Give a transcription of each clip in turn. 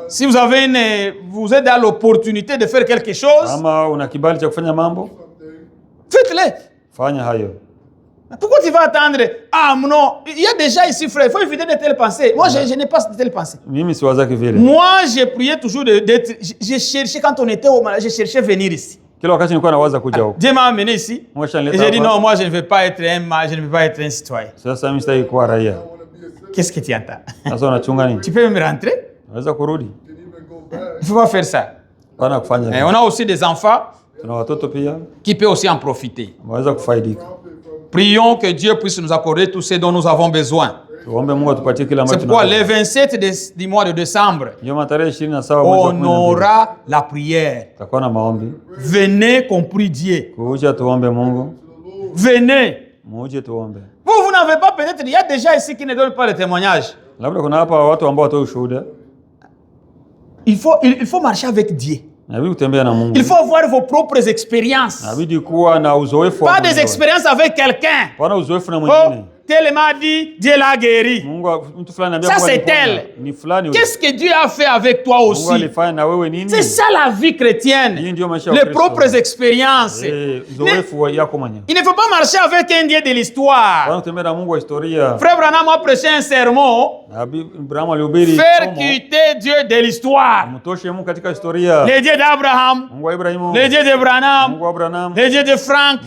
Si vous avez vous êtes dans l'opportunité de faire quelque chose, faites-le. Pourquoi tu vas attendre? Ah non, il y a déjà ici, frère, il faut éviter de telles pensées. Moi, je n'ai pas de telles pensées. Moi, j'ai prié toujours d'être. J'ai cherché, quand on était au malade, j'ai cherché venir ici. Dieu m'a amené ici. Et j'ai dit non, moi, je ne veux pas être un citoyen. Qu'est-ce que tu entends? Tu peux me rentrer? Il ne faut pas faire ça. Et on a aussi des enfants qui peuvent aussi en profiter. Prions que Dieu puisse nous accorder tout ce dont nous avons besoin. C'est pourquoi le 27 du mois de décembre, on aura la prière. Venez qu'on prie Dieu. Venez. Vous n'avez pas peut-être, il y a déjà ici qui ne donnent pas le témoignage. Il faut marcher avec Dieu. Il faut avoir vos propres expériences. Pas des expériences avec quelqu'un. Oh, tel m'a dit, Dieu l'a guéri. Ça c'est tel. Qu'est-ce que Dieu a fait avec toi aussi? C'est ça la vie chrétienne. Les propres expériences. Il ne faut pas marcher avec un Dieu de l'histoire. Frère Branham a prêché un sermon. Faire quitter Dieu de l'histoire. Les dieux d'Abraham, les dieux de Branham, les dieux de Frank,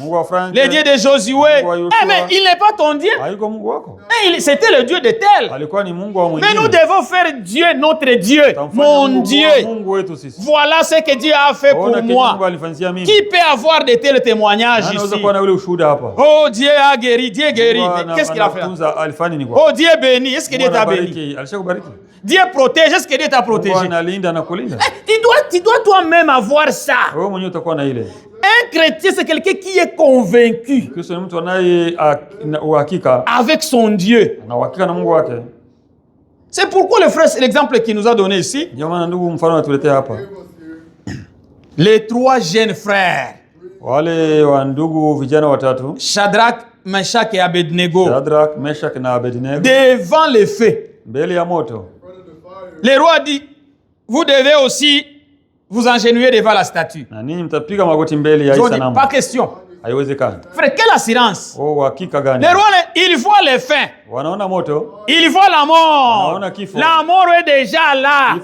les dieux de Josué. Mais il n'est pas ton Dieu. C'était le Dieu de tel. Mais nous devons faire Dieu notre Dieu, mon Dieu. Voilà ce que Dieu a fait pour moi. Qui peut avoir de tels témoignages ici? Oh, Dieu a guéri, Dieu guérit. Qu'est-ce qu'il a fait? Oh, Dieu bénit. Est-ce que Dieu t'a béni? Dieu protège. Est-ce que Dieu t'a protégé? Tu dois toi-même avoir ça. Un chrétien, c'est quelqu'un qui est convaincu avec son Dieu. C'est pourquoi le frère, l'exemple qu'il nous a donné ici, les trois jeunes frères, Shadrach, Meshach et Abednego, devant les feux. Le roi dit, vous devez aussi vous engenouiller devant la statue. Ils ont dit, pas question. Frère, quelle assurance? Le roi, il voit les fins. Il voit la mort. La mort est déjà là.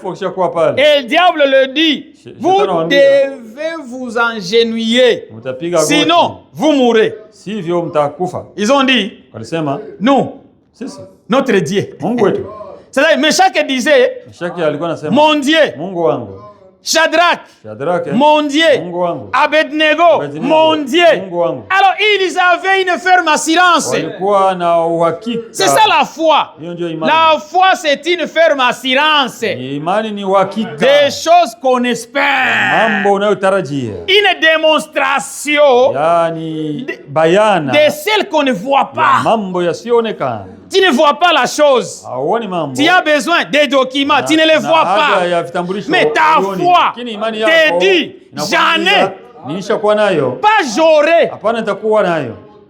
Et le diable le dit, vous devez vous engenouiller. Sinon, vous mourrez. Ils ont dit, nous, notre Dieu. C'est-à-dire, Meshach disait, mon Dieu. Shadrach, mon Dieu. Abednego, mon Dieu. Alors, ils avaient une ferme assurance. C'est ça la foi. La foi, c'est une ferme assurance. Des choses qu'on espère. Une démonstration de celles qu'on ne voit pas. Tu ne vois pas la chose. Tu as besoin des documents. Tu ne les vois pas. Mais ta foi te dit, j'en ai. Pas j'aurai.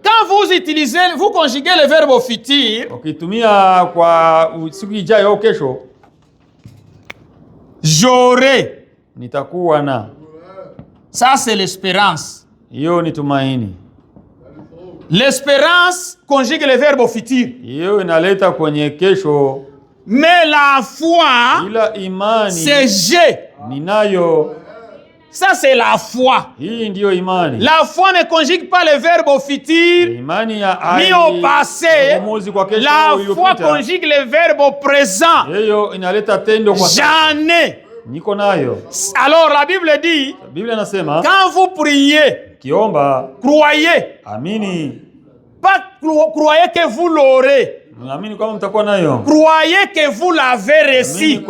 Quand vous utilisez, vous conjuguez le verbe au futur. J'aurai. Ça, c'est l'espérance. L'espérance conjugue le verbe au futur. Mais la foi, c'est j'ai. Ça, c'est la foi. La foi ne conjugue pas le verbe au futur ni au passé. La foi conjugue le verbe au présent. J'en ai. Alors la Bible dit, quand vous priez, croyez. Pas croyez que vous l'aurez. Croyez que vous l'avez reçu.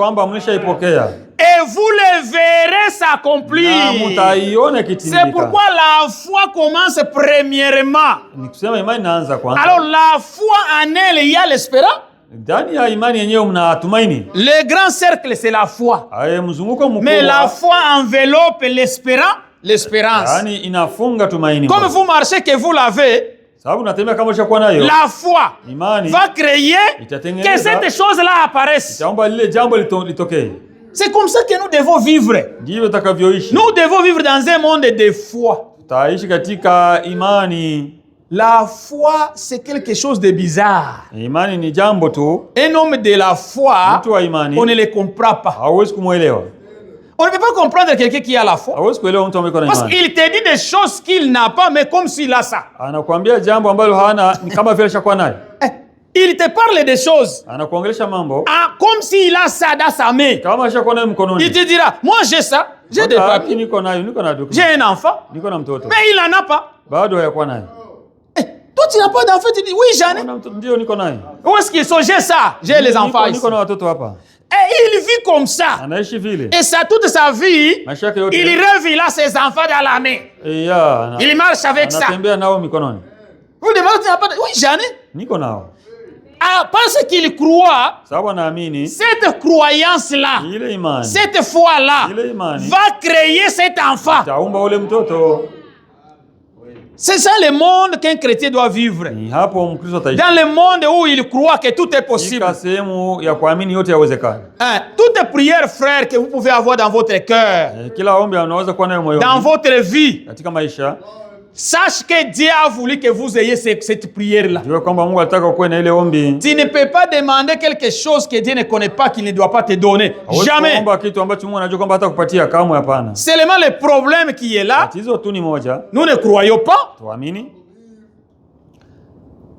Et vous le verrez s'accomplir. C'est pourquoi la foi commence premièrement. Alors la foi en elle, il y a l'espérance. Le grand cercle, c'est la foi. Mais la foi enveloppe l'espérance. Comme vous marchez que vous l'avez, la foi va créer que cette chose-là apparaisse. C'est comme ça que nous devons vivre. Nous devons vivre dans un monde de foi. La foi, c'est quelque chose de bizarre. Un homme de la foi, on ne le comprend pas. On ne peut pas comprendre quelqu'un qui a la foi. Parce qu'il te dit des choses qu'il n'a pas, mais comme s'il a ça. Il te parle des choses comme s'il a ça dans sa main. Il te dira, moi j'ai ça, j'ai des papiers, j'ai un enfant, mais il n'en a pas. Toi tu n'as pas d'enfant, tu dis, oui j'en ai. Où est-ce qu'ils sont? J'ai ça, j'ai les enfants ici. Et il vit comme ça. Et ça, toute sa vie, il rêve, il a ses enfants dans la main. Il marche avec ça. Vous demandez, tu n'as pas de... Oui, j'en ai. Parce qu'il croit, cette croyance-là, cette foi-là, va créer cet enfant. C'est ça le monde qu'un chrétien doit vivre. Dans le monde où il croit que tout est possible. Toute prière, frère, que vous pouvez avoir dans votre cœur, dans votre vie, sache que Dieu a voulu que vous ayez cette prière-là. Tu ne peux pas demander quelque chose que Dieu ne connaît pas, qu'il ne doit pas te donner. Jamais. Seulement le problème qui est là, nous ne croyons pas.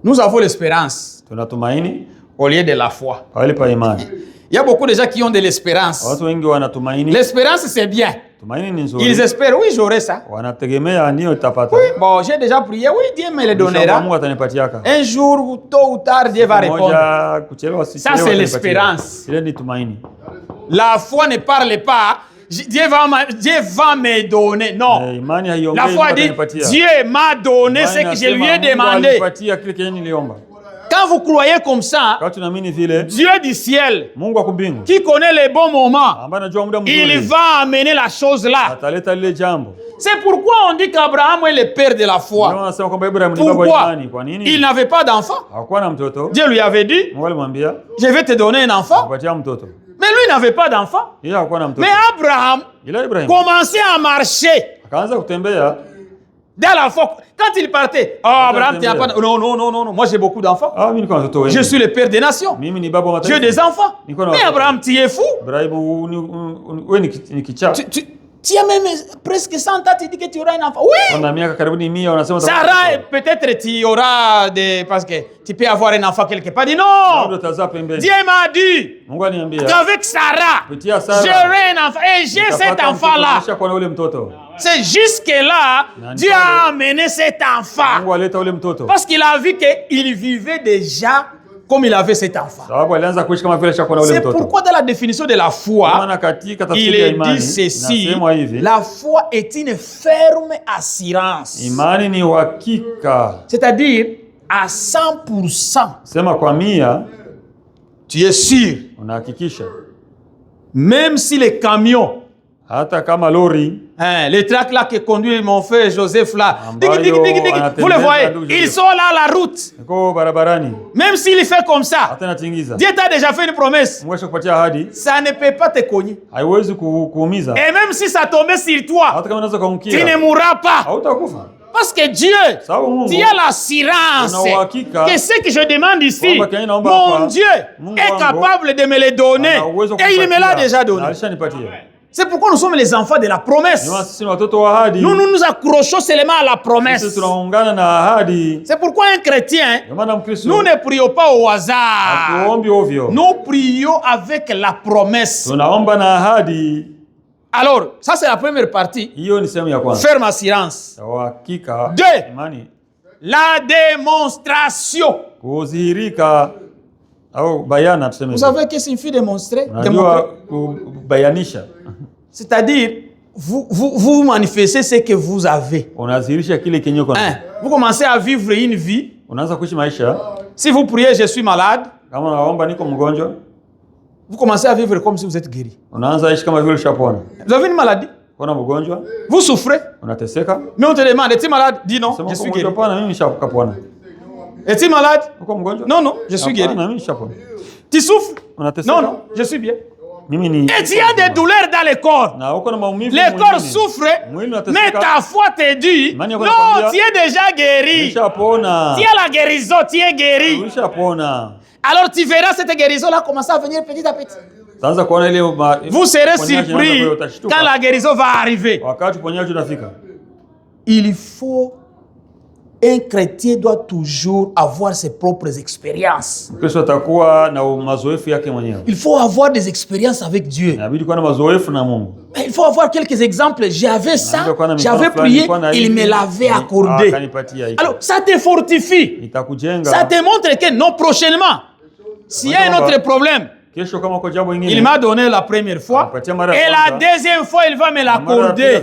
Nous avons l'espérance au lieu de la foi. Il y a beaucoup de gens qui ont de l'espérance. L'espérance, c'est bien. Ils espèrent, oui, j'aurai ça. Oui, bon, j'ai déjà prié, oui, Dieu me le donnera. Un jour, tôt ou tard, Dieu va répondre. Ça, c'est l'espérance. La foi ne parle pas, Dieu va me donner. Non. La foi dit, Dieu m'a donné ce que je lui ai demandé. Quand vous croyez comme ça, Dieu du ciel, qui connaît les bons moments, il va amener la chose là. C'est pourquoi on dit qu'Abraham est le père de la foi. Pourquoi? Il n'avait pas d'enfant. Dieu lui avait dit, je vais te donner un enfant. Mais lui n'avait pas d'enfant. Mais Abraham commençait à marcher. Dans la foi, quand il partait, Abraham, tu n'as pas... Non, moi j'ai beaucoup d'enfants. Je suis le père des nations. J'ai des enfants. Mais Abraham, tu es fou. Tu as même presque 100 ans, tu dis que tu auras un enfant. Oui. Sarah, peut-être tu auras des... Parce que tu peux avoir un enfant quelque part. Dis non. Dieu m'a dit qu'avec Sarah, j'aurai un enfant. Et j'ai cet enfant-là. C'est jusque-là, Dieu a amené cet enfant. Parce qu'il a vu qu'il vivait déjà comme il avait cet enfant. C'est pourquoi dans la définition de la foi, il est dit ceci: la foi est une ferme assurance. C'est-à-dire à 100%. Tu es sûr. Même si les camions, les tracts là que conduit mon frère Joseph là, vous le voyez, ils sont là à la route. Même s'il fait comme ça, Dieu t'a déjà fait une promesse. Ça ne peut pas te cogner. Et même si ça tombait sur toi, tu ne mourras pas. Parce que Dieu a l'assurance que ce que je demande ici, mon Dieu est capable de me le donner. Et il me l'a déjà donné. C'est pourquoi nous sommes les enfants de la promesse. Nous nous accrochons seulement à la promesse. C'est pourquoi un chrétien, nous ne prions pas au hasard. Nous prions avec la promesse. Alors, ça c'est la première partie. Ferme assurance. 2. La démonstration. Vous savez qu'est-ce que signifie démontrer? C'est-à-dire, vous manifestez ce que vous avez. Vous commencez à vivre une vie. Si vous priez, je suis malade. Vous commencez à vivre comme si vous êtes guéri. Vous avez une maladie. Vous souffrez. Mais on te demande, es-tu malade? Dis non, je suis guéri. Es-tu malade? Non, je suis guéri. Tu souffres? Non, je suis bien. Et tu as des douleurs dans le corps. Le corps souffre, mais ta foi te dit, non, tu es déjà guéri. Tu as la guérison, tu es guéri. Alors tu verras cette guérison-là commencer à venir petit à petit. Vous serez surpris quand la guérison va arriver. Il faut... Un chrétien doit toujours avoir ses propres expériences. Il faut avoir des expériences avec Dieu. Il faut avoir quelques exemples. J'avais ça, j'avais prié, il me l'avait accordé. Alors, ça te fortifie. Ça te montre que non, prochainement, s'il y a un autre problème, il m'a donné la première fois et la deuxième fois, il va me l'accorder.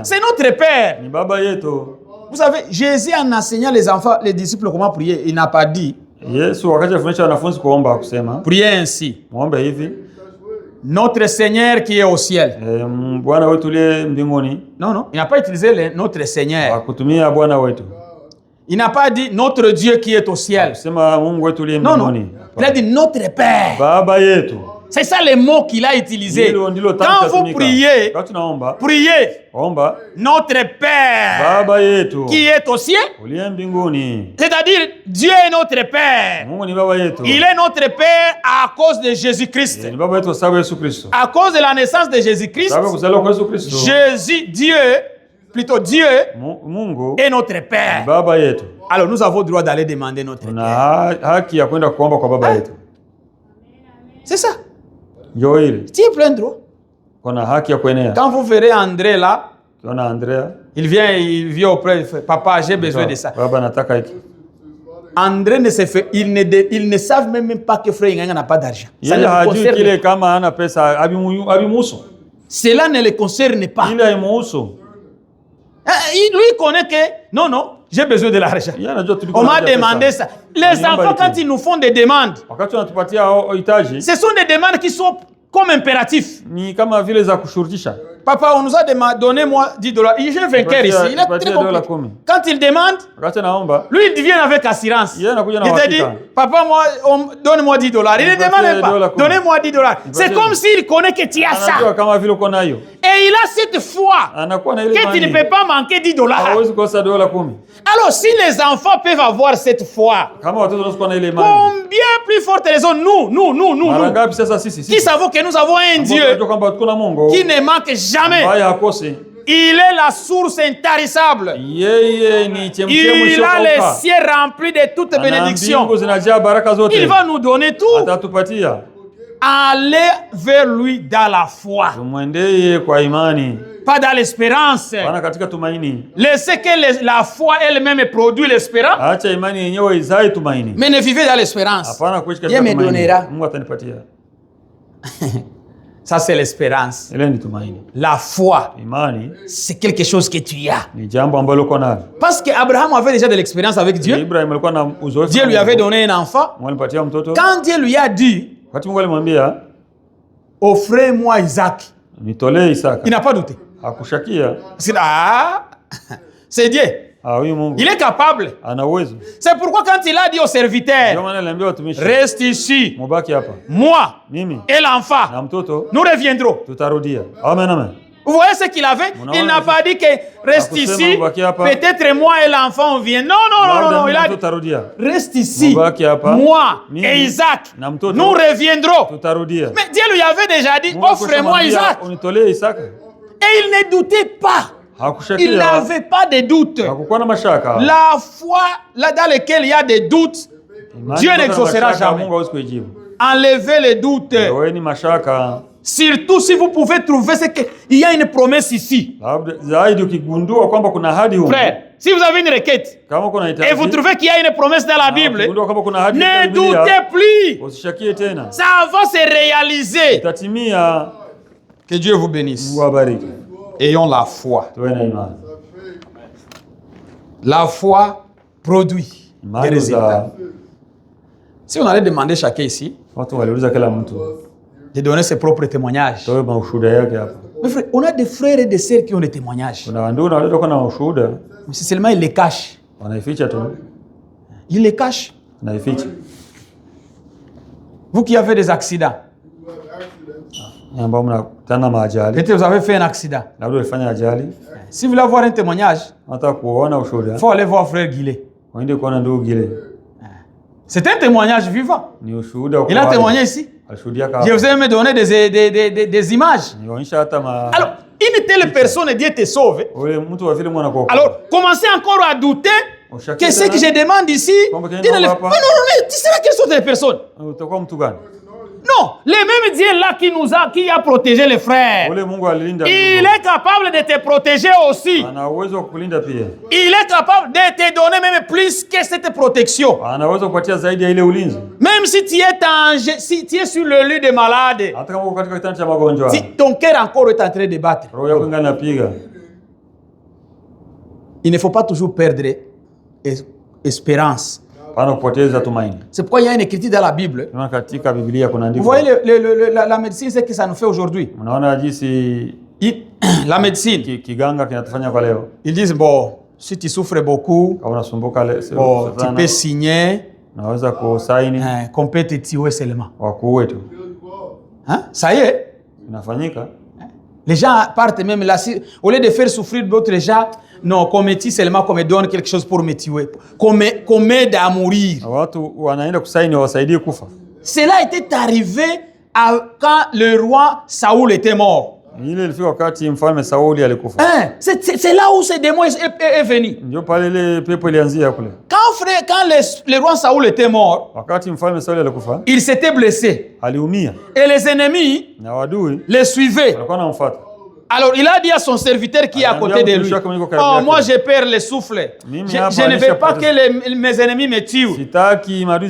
C'est notre Père. Vous savez, Jésus en enseignant les enfants, les disciples comment prier, il n'a pas dit priez ainsi. Notre Seigneur qui est au ciel. Non, il n'a pas utilisé notre Seigneur. Il n'a pas dit notre Dieu qui est au ciel. Non. Il a dit notre Père. C'est ça les mots qu'il a utilisés. Quand vous priez, notre Père qui est au ciel. C'est-à-dire, Dieu est notre Père. Il est notre Père à cause de Jésus-Christ. À cause de la naissance de Jésus-Christ, Dieu est notre Père. Alors nous avons le droit d'aller demander notre Père. C'est ça. Tu es plein droit. Quand vous verrez André là, il vient auprès de papa, j'ai besoin de ça. André ils ne savent même pas que frère Inganga n'a pas d'argent. Cela ne le concerne pas. Lui connaît que non, j'ai besoin de l'argent. On m'a demandé ça. Les enfants, quand ils nous font des demandes, ce sont des demandes qui sont comme impératifs. Papa, on nous a donné moi $10. J'ai vainqueur ici. Il est très compliqué. Quand il demande, lui il vient avec assurance. Il te dit, papa, donne-moi $10. Il ne demande pas, donnez-moi $10. C'est comme s'il connaît que tu as ça. Et il a cette foi que tu ne peux pas manquer $10. Alors si les enfants peuvent avoir cette foi, combien plus forte raison nous qui savons que nous avons un Dieu qui ne manque jamais. Il est la source intarissable. Il a les cieux remplis de toutes bénédictions. Il va nous donner tout. Allez vers lui dans la foi. Pas dans l'espérance. Laissez que la foi elle-même produit l'espérance. Mais ne vivez dans l'espérance. Dieu me donnera. Ça, c'est l'espérance. La foi, c'est quelque chose que tu as. Parce qu'Abraham avait déjà de l'expérience avec Dieu. Dieu lui avait donné un enfant. Quand Dieu lui a dit, offrez-moi Isaac, il n'a pas douté. C'est Dieu. Il est capable. C'est pourquoi quand il a dit au serviteur, reste ici, moi et l'enfant, nous reviendrons. Vous voyez ce qu'il avait? Il n'a pas dit que reste ici, peut-être moi et l'enfant viennent. Non, il a dit reste ici, moi et Isaac, nous reviendrons. Mais Dieu lui avait déjà dit, offre-moi Isaac. Et il ne doutait pas. Il n'avait pas de doute. La foi là dans laquelle il y a des doutes, Dieu n'exaucera jamais. Enlevez les doutes. Surtout si vous pouvez trouver qu'il y a une promesse ici. Frère, si vous avez une requête et vous trouvez qu'il y a une promesse dans la Bible, ne doutez plus. Ça va se réaliser. Que Dieu vous bénisse. Ayons la foi. La foi produit des résultats. Si on allait demander chacun ici de donner ses propres témoignages. Mais frère, on a des frères et des sœurs qui ont des témoignages. Mais c'est seulement ils les cachent. Ils les cachent. Vous qui avez des accidents, Peut-être vous avez fait un accident. Si vous voulez avoir un témoignage, il faut aller voir frère Guillet. C'est un témoignage vivant. Il a témoigné ici. Je vous ai même donné des images. Alors, une telle personne, Dieu te sauve. Alors, commencez encore à douter que ce que je demande ici, non, tu sais quelles sont les personnes. Non, le même Dieu là qui a protégé les frères, il est capable de te protéger aussi. Il est capable de te donner même plus que cette protection. Même si tu es sur le lit des malades, si ton cœur encore est en train de battre, il ne faut pas toujours perdre espérance. C'est pourquoi il y a une écriture dans la Bible. Vous voyez la médecine, c'est ce que ça nous fait aujourd'hui. La médecine, ils disent, bon, si tu souffres beaucoup, bon, tu peux signer qu'on peut te tuer seulement. Hein? Ça y est. Les gens partent même là, au lieu de faire souffrir d'autres gens, non, qu'on me tue seulement, qu'on me donne quelque chose pour me tuer, qu'on m'aide à mourir. Cela était arrivé quand le roi Saoul était mort. C'est là où ce démon est venu. Quand le roi Saoul était mort, il s'était blessé. Et les ennemis les suivaient. Alors il a dit à son serviteur qui est à côté de lui, oh, moi je perds le souffle. Je ne veux pas que mes ennemis me tuent.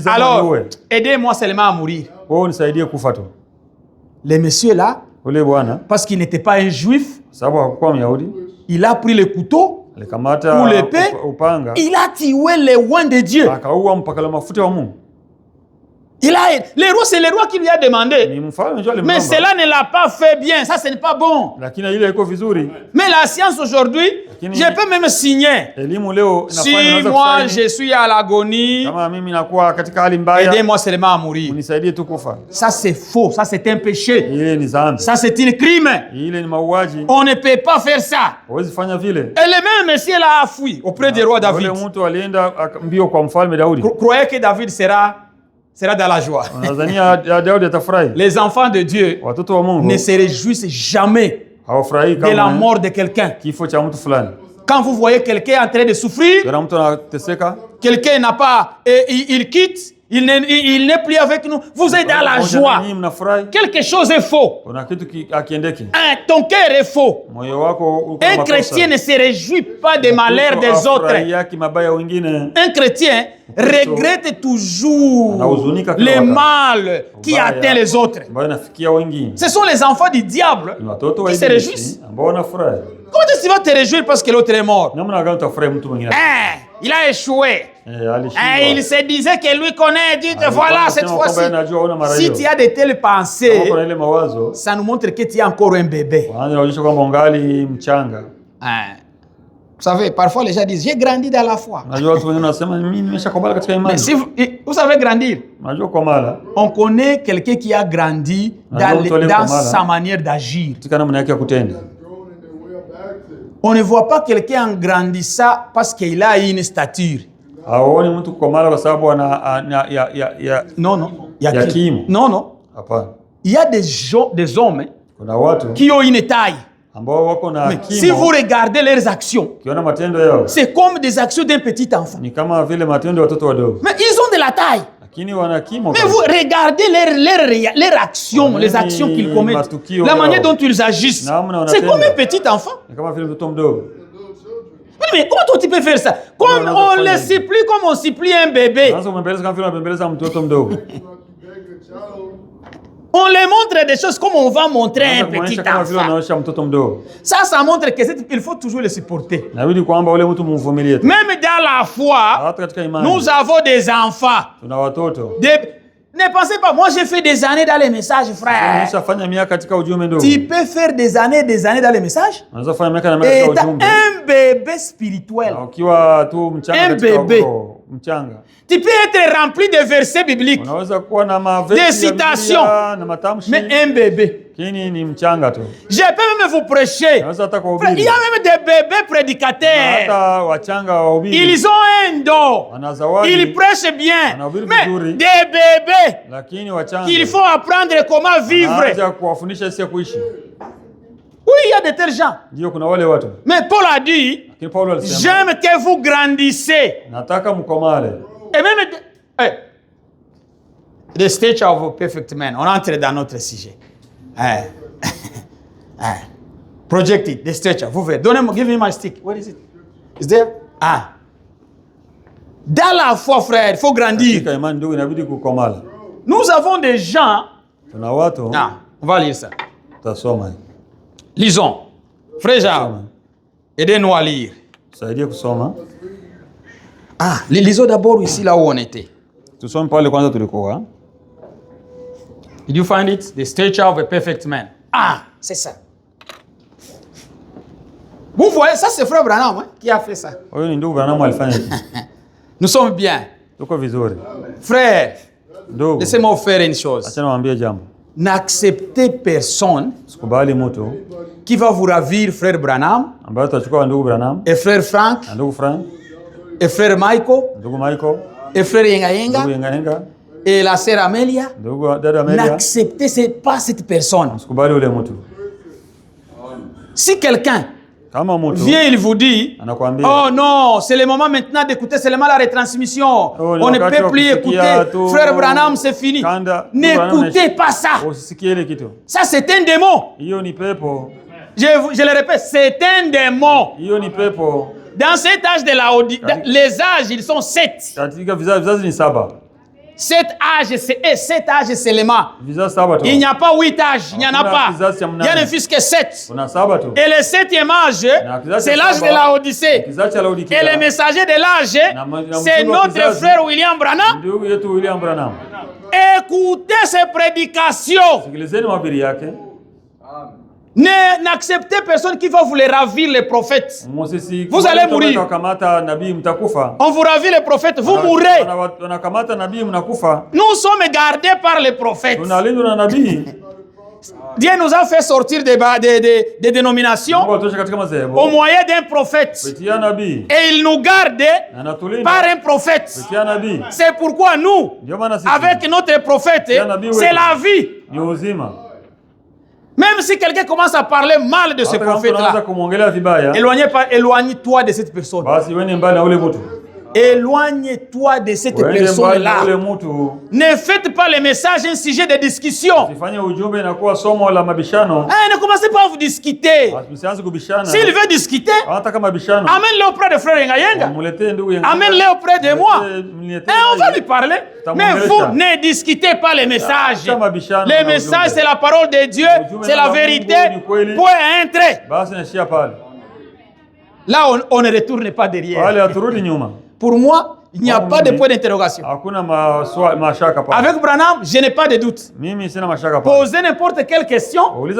Alors, aidez-moi seulement à mourir. Le monsieur là, parce qu'il n'était pas un juif, il a pris le couteau ou l'épée, il a tué les oins de Dieu. C'est le roi qui lui a demandé. Mais cela ne l'a pas fait bien. Ça, ce n'est pas bon. Mais la science aujourd'hui, je peux même signer. Si moi, je suis à l'agonie, aidez-moi seulement à mourir. Ça, c'est faux. Ça, c'est un péché. Ça, c'est un crime. On ne peut pas faire ça. Et le même monsieur là a fui auprès du roi David. Croyez que David sera dans la joie. Les enfants de Dieu ne se réjouissent jamais de la mort de quelqu'un. Quand vous voyez quelqu'un en train de souffrir, quelqu'un n'a pas, il quitte, il n'est plus avec nous, vous êtes dans la joie. Quelque chose est faux. Ton cœur est faux. Un chrétien ne se réjouit pas des malheurs des autres. Un chrétien regrette toujours le mal qui atteint les autres. Ce sont les enfants du diable qui se réjouissent. Comment est-ce que tu vas te réjouir parce que l'autre est mort? Il a échoué. Il se disait que lui connaît Dieu. Voilà, cette fois-ci. Si tu as de telles pensées, ça nous montre que tu es encore un bébé. Vous savez, parfois les gens disent, j'ai grandi dans la foi. Mais si vous savez grandir, on connaît quelqu'un qui a grandi dans sa manière d'agir. On ne voit pas quelqu'un en grandissant parce qu'il a une stature. Non, non. Il y a des hommes qui ont une taille. Mais si vous regardez leurs actions, c'est comme des actions d'un petit enfant. Mais ils ont de la taille. Mais vous regardez leurs actions, les actions qu'ils commettent, la manière dont ils agissent. C'est comme un petit enfant. Mais comment toi tu peux faire ça? Comme on le supplie, comme on supplie un bébé. On les montre des choses comme on va montrer un petit enfant. Ça montre qu'il faut toujours le supporter. Même dans la foi, nous avons des enfants. Ne pensez pas, moi j'ai fait des années dans les messages, frère. Tu peux faire des années dans les messages. Et t'as un bébé spirituel. Un bébé. mchanga. Tu peux être rempli de versets bibliques, Unaweza kuwa na maversi des citations, na matamshi. mais un bébé. Kini ni mchanga tu. Je peux même vous prêcher. Unaweza hata Il kuhubiri. y a même des bébés prédicateurs. Hata wachanga wahubiri. Ils ont un don. Wana zawadi. Ils prêchent bien. Wanahubiri Mais vizuri. des bébés Lakini wachanga. qu'il faut apprendre comment vivre. Anaanza kuwafundisha jinsi ya kuishi. Oui, il y a de tels gens. Ndio kuna wale watu. Mais Paul a dit, Lakini Paulo alisema, j'aime que vous grandissez. nataka mkomale. Et même the stature of a perfect man. On entre dans notre sujet. Project it, the stature. Vous verrez. Donnez-moi, give me my stick. Where is it? Is there? Dans la foi, frère, il faut grandir. Katika imani ndugu inabidi kukomala. Nous avons des gens. Tuna watu. On va lire ça. Tutasoma. Lisons. Frère Jean, aidez-nous à lire. Saidie kusoma. Lisons d'abord ici là où on était. Tusome pale kwanza tulikuwa. Did you find it? The stature of a perfect man. C'est ça. Vous voyez, ça c'est frère Branham qui a fait ça. Huyo ni ndugu Branham alifanya hivi. Nous sommes bien. Tuko vizuri. Frère, ndugu, laissez-moi vous faire une chose. Acha niwaambie jambo. N'acceptez personne Sikubali mtu qui va vous ravir frère Branham ambaye atachukua ndugu Branham et frère Frank ndugu Frank et frère Michael ndugu Michael et frère Yenga ndugu Yenga et la sœur Amelia. ndugu dada Amelia. N'acceptez pas cette personne. Sikubali ule mtu. Si quelqu'un vient, il vous dit, oh non, c'est le moment maintenant d'écouter seulement la retransmission. On ne peut plus écouter. Frère Branham, c'est fini. N'écoutez pas ça. Ça, c'est un démon. Je le répète, c'est un démon. Dans cet âge de la les âges, ils sont 7. 7 âges seulement. Il n'y a pas 8 âges, il n'y en a pas. Il n'y a ne fût que 7. Et le 7e âge, c'est l'âge de la Odyssée. Et le messager de l'âge, c'est notre frère William Branham. Écoutez ses prédications. N'acceptez personne qui va vous les ravir, les prophètes. Vous allez mourir. On vous ravit les prophètes, vous mourrez. Nous sommes gardés par les prophètes. Dieu nous a fait sortir des dénominations au moyen d'un prophète. Et il nous garde par un prophète. C'est pourquoi nous, avec notre prophète, c'est la vie. Même si quelqu'un commence à parler mal de ce prophète-là, éloigne-toi de cette personne. Éloigne-toi de cette personne-là. Ne faites pas le message un sujet de discussion. Ne commencez pas à vous discuter. S'il veut discuter, amène-le auprès de frère Yenga. Amène-le auprès de moi. Et on va lui parler. Mais vous ne discutez pas les messages. Le message, c'est la parole de Dieu. C'est la vérité. Point entrer. Là, on ne retourne pas derrière. Pour moi, il n'y a pas de point d'interrogation. Avec Branham, je n'ai pas de doute. Posez n'importe quelle question, je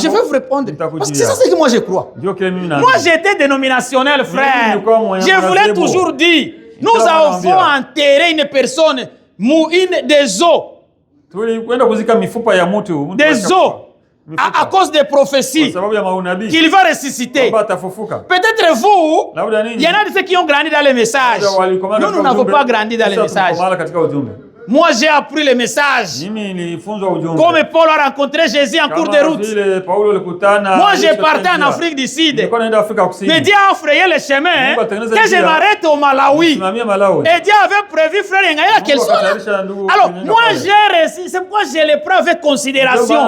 vais vous répondre. Parce que c'est ça que moi je crois. Moi, j'étais dénominationnel, frère. Je voulais toujours dire, nous avons enterré une personne, des os. Des os. À cause des prophéties qu'il va ressusciter. Peut-être vous, il y en a de ceux qui ont grandi dans les messages. Nous n'avons pas grandi dans les messages. Moi, j'ai appris le message. Comme Paul a rencontré Jésus en cours de route. Moi, j'ai parti en Afrique du Sud. Mais Dieu a frayé le chemin que je m'arrête au Malawi. Et Dieu avait prévu, frère Yenga, qu'elle soit là. Alors, moi, j'ai réussi. C'est pourquoi je le prends avec considération.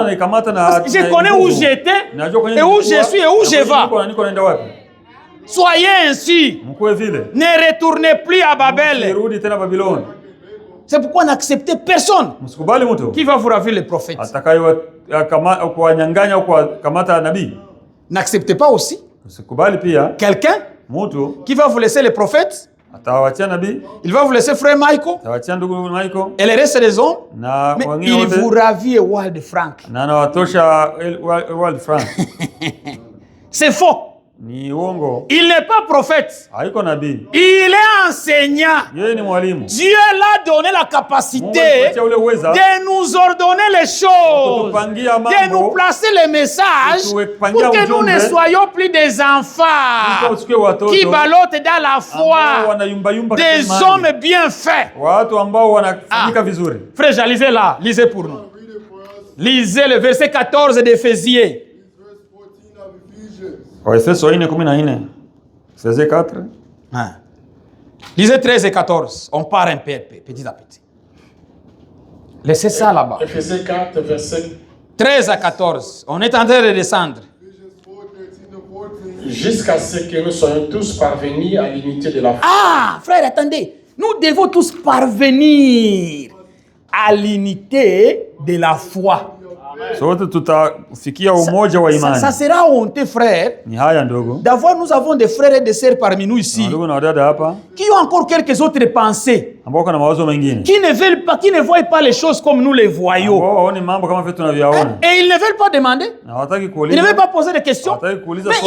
Parce que je connais où j'étais, et où je suis, et où je vais. Soyez ainsi. Ne retournez plus à Babel. C'est pourquoi n'acceptez personne qui va vous ravir les prophètes. N'acceptez pas aussi quelqu'un qui va vous laisser les prophètes. Il va vous laisser frère Michael et le reste des hommes. Mais il vous ravit Wild Frank. C'est faux. Ni uongo. Il n'est pas prophète. Haiko nabii. Il est enseignant. Yeye ni mwalimu. Dieu l'a donné la capacité de nous ordonner les choses, de nous placer les messages pour que nous ne soyons plus des enfants qui ballottent dans la foi, des hommes bien faits. Frère, lisez là, lisez pour nous. Lisez le verset 14 d'Éphésiens. Lisez 13 et 14. On part un peu, petit à petit. Laissez ça là-bas. Éphésiens 4, verset 13 à 14. On est en train de descendre. Jusqu'à ce que nous soyons tous parvenus à l'unité de la foi. Ah, frère, attendez. Nous devons tous parvenir à l'unité de la foi. Ça sera honteux, frère, d'avoir, nous avons des frères et des sœurs parmi nous ici qui ont encore quelques autres pensées, qui ne voient pas les choses comme nous les voyons. Et ils ne veulent pas demander, ils ne veulent pas poser de questions, mais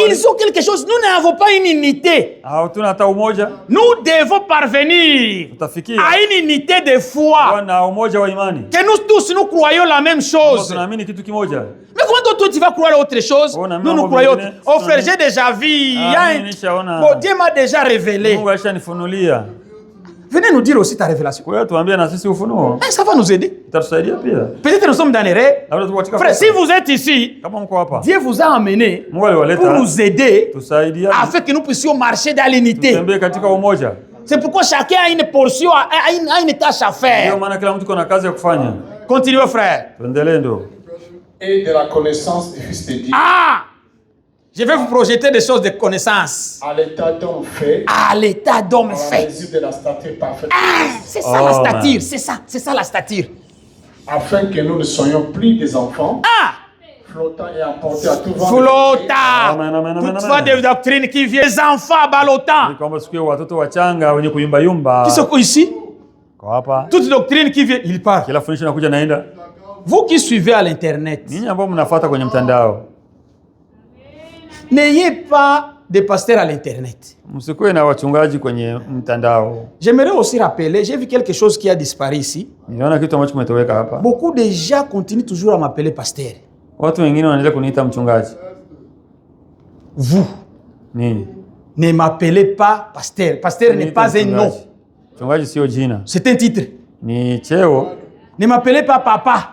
ils ont quelque chose. Nous n'avons pas une unité. Nous devons parvenir à une unité de foi, que nous tous nous croyons la même chose. Mais comment toi tu vas croire autre chose? Nous croyons. Oh frère, j'ai déjà vu. Bon, Dieu m'a déjà révélé. Venez nous dire aussi ta révélation. Ça va nous aider. Peut-être nous sommes dans les rêves. Frère, si vous êtes ici, Dieu vous a amené pour nous aider afin que nous puissions marcher dans l'unité. C'est pourquoi chacun a une portion, a une tâche à faire. Continuez, frère. Et de la connaissance du Fils de Dieu. Ah! Je vais vous projeter des choses de connaissance. À l'état d'homme fait. À l'état d'homme fait. À la mesure de la stature parfaite. Ah! C'est ça la stature. C'est ça la stature. Afin que nous ne soyons plus des enfants. Ah! Flottant et emportés à tout vent. Flottant. Toutefois des doctrines qui viennent. Les enfants ballottants. Qui sont ici? Toute doctrine qui vient, il part. Vous qui suivez à l'internet, n'ayez pas de pasteurs à l'internet. J'aimerais aussi rappeler, j'ai vu quelque chose qui a disparu ici. Beaucoup de gens continuent toujours à m'appeler pasteur. Vous ne m'appelez pas pasteur. Pasteur n'est pas un nom. C'est un titre. Ne m'appelez pas papa.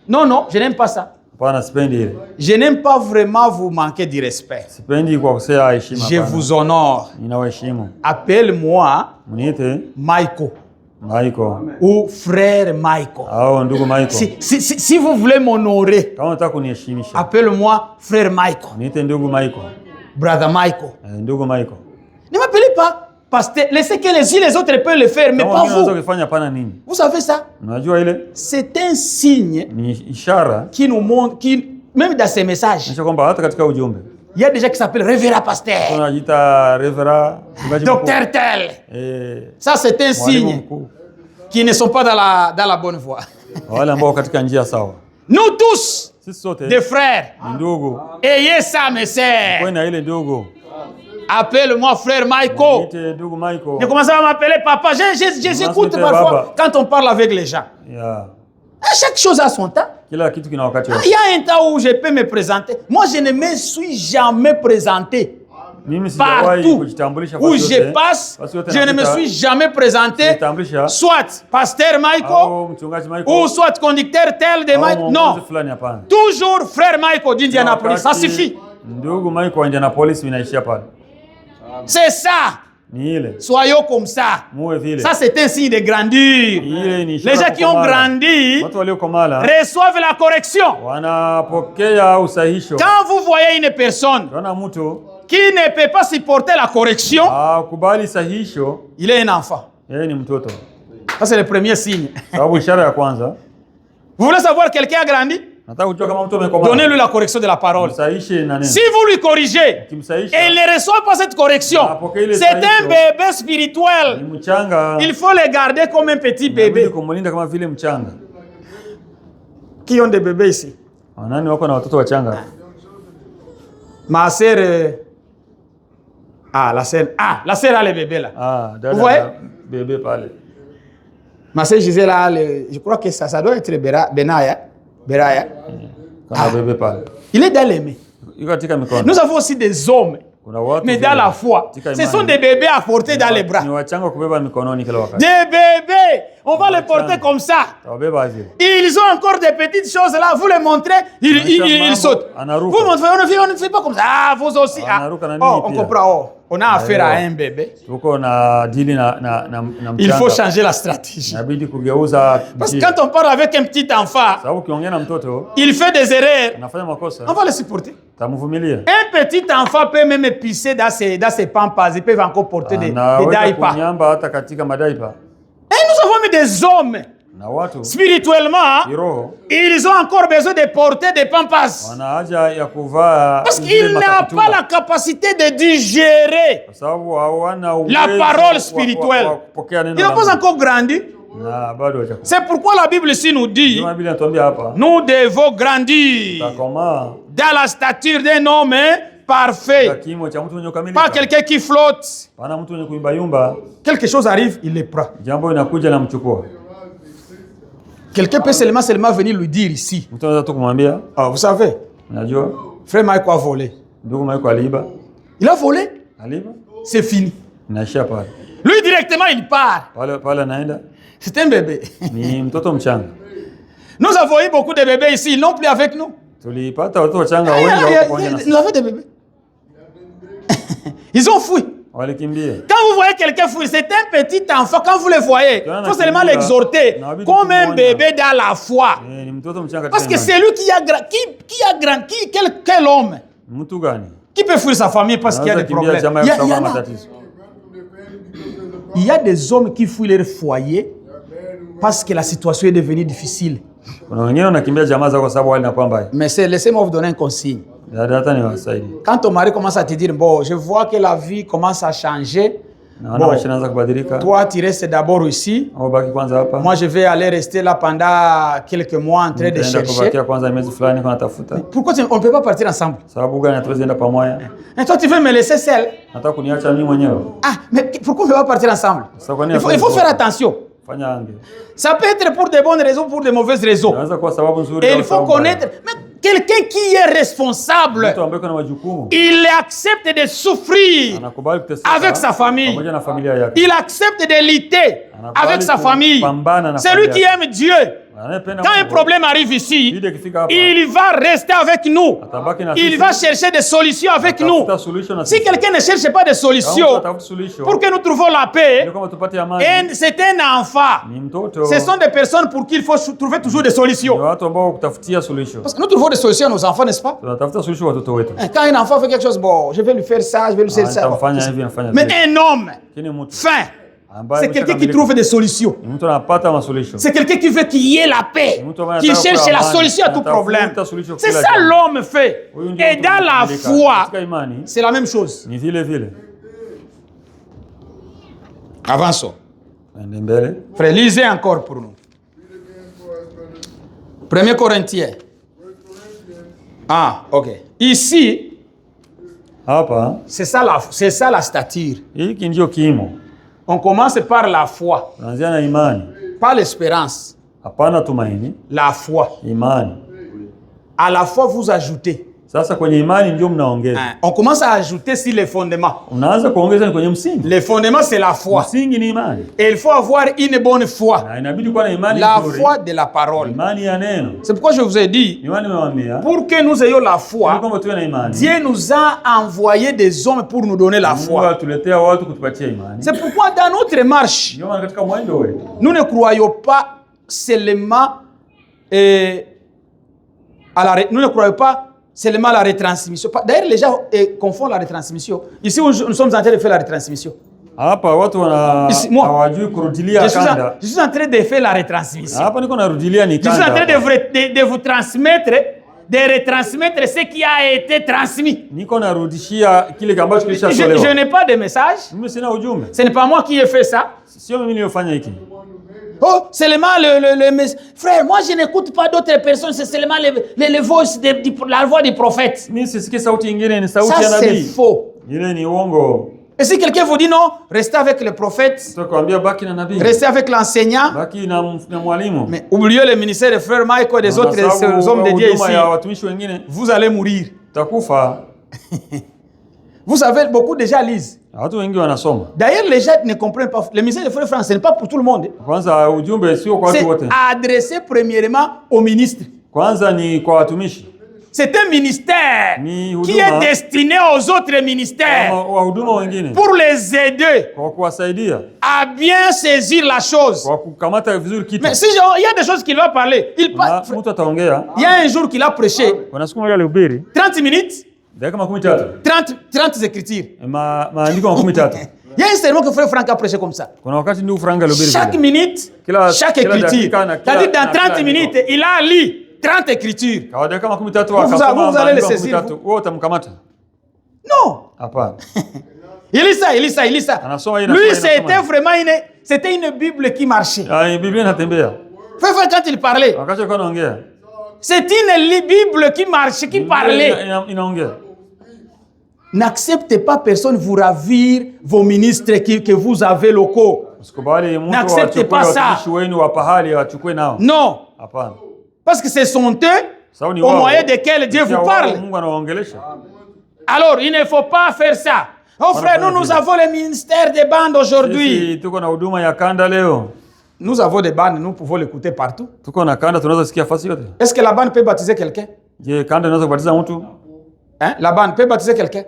Non, non, je n'aime pas ça. Je n'aime pas vraiment vous manquer du respect. Je vous honore. Appelle-moi Michael. Ou frère Michael. Si vous voulez m'honorer, appelle-moi frère Michael. Brother Michael. Ne m'appelez pas pasteur. Laissez que les autres peuvent le faire, mais pas vous. Vous savez ça? C'est un signe qui nous montre, même dans ces messages, il y a des gens qui s'appellent révérend pasteur, docteur tel. Ça, c'est un signe qui ne sont pas dans la bonne voie. Nous tous, des frères, ayez ça, mes sœurs. Appelle-moi frère Michael. Ne commencez à m'appeler papa. J'écoute parfois quand on parle avec les gens. Chaque chose a son temps. Il y a un temps où je peux me présenter. Moi, je ne me suis jamais présenté. Partout où je passe, je ne me suis jamais présenté. Soit pasteur Michael ou soit conducteur tel de Michael. Non. Toujours frère Michael d'Indianapolis. Ça suffit. C'est ça. Soyons comme ça. Ça, c'est un signe de grandeur. Les gens qui ont grandi reçoivent la correction. Quand vous voyez une personne qui ne peut pas supporter la correction, il est un enfant. Ça, c'est le premier signe. Vous voulez savoir quelqu'un a grandi? Donnez-lui la correction de la parole. Si vous lui corrigez et il ne reçoit pas cette correction, c'est un bébé spirituel. Il faut le garder comme un petit bébé. Qui ont des bébés ici? Ma sœur... la sœur a le bébé là. Vous voyez? Bébé parle. Ma sœur Gisèle là, je crois que ça doit être Beraya. Quand le bébé parle. Il est dans les mains. Nous avons aussi des hommes. Mais dans la foi, ce sont des bébés à porter dans les bras. Des bébés, on va les porter comme ça. Ils ont encore des petites choses là, vous les montrez, ils sautent. Vous montrez, on ne fait pas comme ça. Vous aussi. On comprend. On a affaire à un bébé. Il faut changer la stratégie. Parce que quand on parle avec un petit enfant, il fait des erreurs. On va le supporter. Un petit enfant peut même pisser dans ses pampas. Ils peuvent encore porter des daïpas. Et nous avons mis des hommes. Spirituellement, ils ont encore besoin de porter des pampas. Parce qu'ils n'ont pas la capacité de digérer la parole spirituelle. Ils n'ont pas encore grandi. C'est pourquoi la Bible ici nous dit, nous devons grandir dans la stature d'un homme parfait. Pas quelqu'un qui flotte. Quelque chose arrive, il le prend. Quelqu'un peut seulement venir lui dire ici. Vous savez, frère Maïko a volé. Il a volé. C'est fini. Lui directement il part. C'est un bébé. Nous avons eu beaucoup de bébés ici, ils n'ont plus avec nous. Nous avons des bébés. Ils ont fui. Quand vous voyez quelqu'un fuir, c'est un petit enfant. Quand vous le voyez, il faut seulement l'exhorter comme un bébé dans la foi. Parce que c'est lui qui a grandi. Quel homme qui peut fuir sa famille parce qu'il y a des problèmes? Il y a des hommes qui fuient leur foyer parce que la situation est devenue difficile. Mais laissez-moi vous donner un consigne. Quand ton mari commence à te dire, bon, je vois que la vie commence à changer, bon, toi tu restes d'abord ici, moi je vais aller rester là pendant quelques mois en train de chercher. Pourquoi on ne peut pas partir ensemble? Et toi tu veux me laisser seul? Mais pourquoi on ne peut pas partir ensemble? Il faut faire attention. Ça peut être pour de bonnes raisons, pour de mauvaises raisons. Et il faut connaître. Mais quelqu'un qui est responsable, il accepte de souffrir avec sa famille. Il accepte de lutter avec sa famille. C'est lui qui aime Dieu. Quand un problème arrive ici, il va rester avec nous. Il va chercher des solutions avec nous. Si quelqu'un ne cherche pas de solutions pour que nous trouvions la paix, c'est un enfant. Ce sont des personnes pour qui il faut trouver toujours des solutions. Parce que nous trouvons des solutions à nos enfants, n'est-ce pas? Quand un enfant fait quelque chose, bon, je vais lui faire ça, je vais lui faire ça. Mais un homme fin, c'est quelqu'un qui trouve des solutions. C'est quelqu'un qui veut qu'il y ait la paix, qui cherche la solution à tout problème. C'est ça l'homme fait. Et dans la foi, c'est la même chose. Avançons. Frère, lisez encore pour nous. 1 Corinthiens. Ok. Ici, c'est ça la stature. On commence par la foi, pas l'espérance. La foi. À la foi, vous ajoutez. On commence à ajouter sur les fondements. Les fondements, c'est la foi. Et il faut avoir une bonne foi. La foi de la parole. C'est pourquoi je vous ai dit, pour que nous ayons la foi, Dieu nous a envoyé des hommes pour nous donner la foi. C'est pourquoi dans notre marche, nous ne croyons pas seulement nous ne croyons pas seulement la retransmission. D'ailleurs, les gens confondent la retransmission. Ici, nous sommes en train de faire la retransmission. Ici, moi, je suis en train de faire la retransmission. Je suis en train de vous transmettre, de retransmettre ce qui a été transmis. Je n'ai pas de message. Ce n'est pas moi qui ai fait ça. Oh, seulement frère, moi je n'écoute pas d'autres personnes, c'est seulement les voix la voix des prophètes. Ça c'est faux. Et si quelqu'un vous dit non, restez avec le prophète, restez avec l'enseignant, mais oubliez le ministère de frère Michael et des autres hommes de Dieu ici, vous allez mourir. Vous savez, beaucoup déjà lisent. D'ailleurs, les gens ne comprennent pas. Le ministère de frère France, ce n'est pas pour tout le monde. C'est adressé premièrement aux ministres. C'est un ministère qui est destiné aux autres ministères pour les aider à bien saisir la chose. Mais si il y a des choses qu'il va parler, il y a un jour qu'il a prêché 30 minutes, 30 écritures. Il y a un sermon que frère Franck a prêché comme ça. Chaque minute, chaque écriture. C'est-à-dire dans 30 minutes, il a lu 30 écritures. Vous allez les saisir. Non. Il lit ça. Lui, c'était vraiment une Bible qui marchait. Frère, quand il parlait, c'est une Bible qui marchait, qui parlait. N'acceptez pas personne vous ravir vos ministres que vous avez locaux. N'acceptez pas ça. Non. Parce que ce sont eux au moyen desquels Dieu vous parle. Alors, il ne faut pas faire ça. Oh frère, nous avons le ministère des bandes aujourd'hui. Nous avons des bandes, nous pouvons l'écouter partout. Est-ce que la bande peut baptiser quelqu'un? Hein? La bande peut baptiser quelqu'un?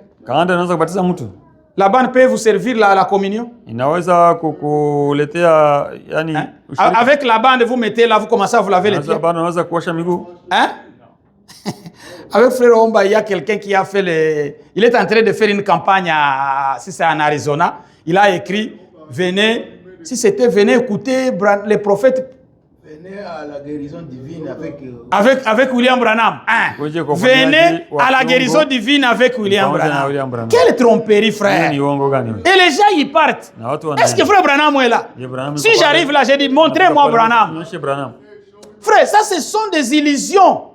La bande peut vous servir la communion? Hein? Avec la bande, vous mettez là, vous commencez à vous laver les pieds. Hein? Avec frère Omba, il y a quelqu'un qui a fait il est en train de faire une campagne si c'est en Arizona. Il a écrit, venez écouter les prophètes. Venez à la guérison divine avec William Branham. Hein? Venez à la guérison divine avec William Branham. Quelle tromperie, frère. Et les gens, ils partent. Est-ce que frère Branham est là? Si j'arrive là, j'ai dit, montrez-moi Branham. Frère, ça, ce sont des illusions.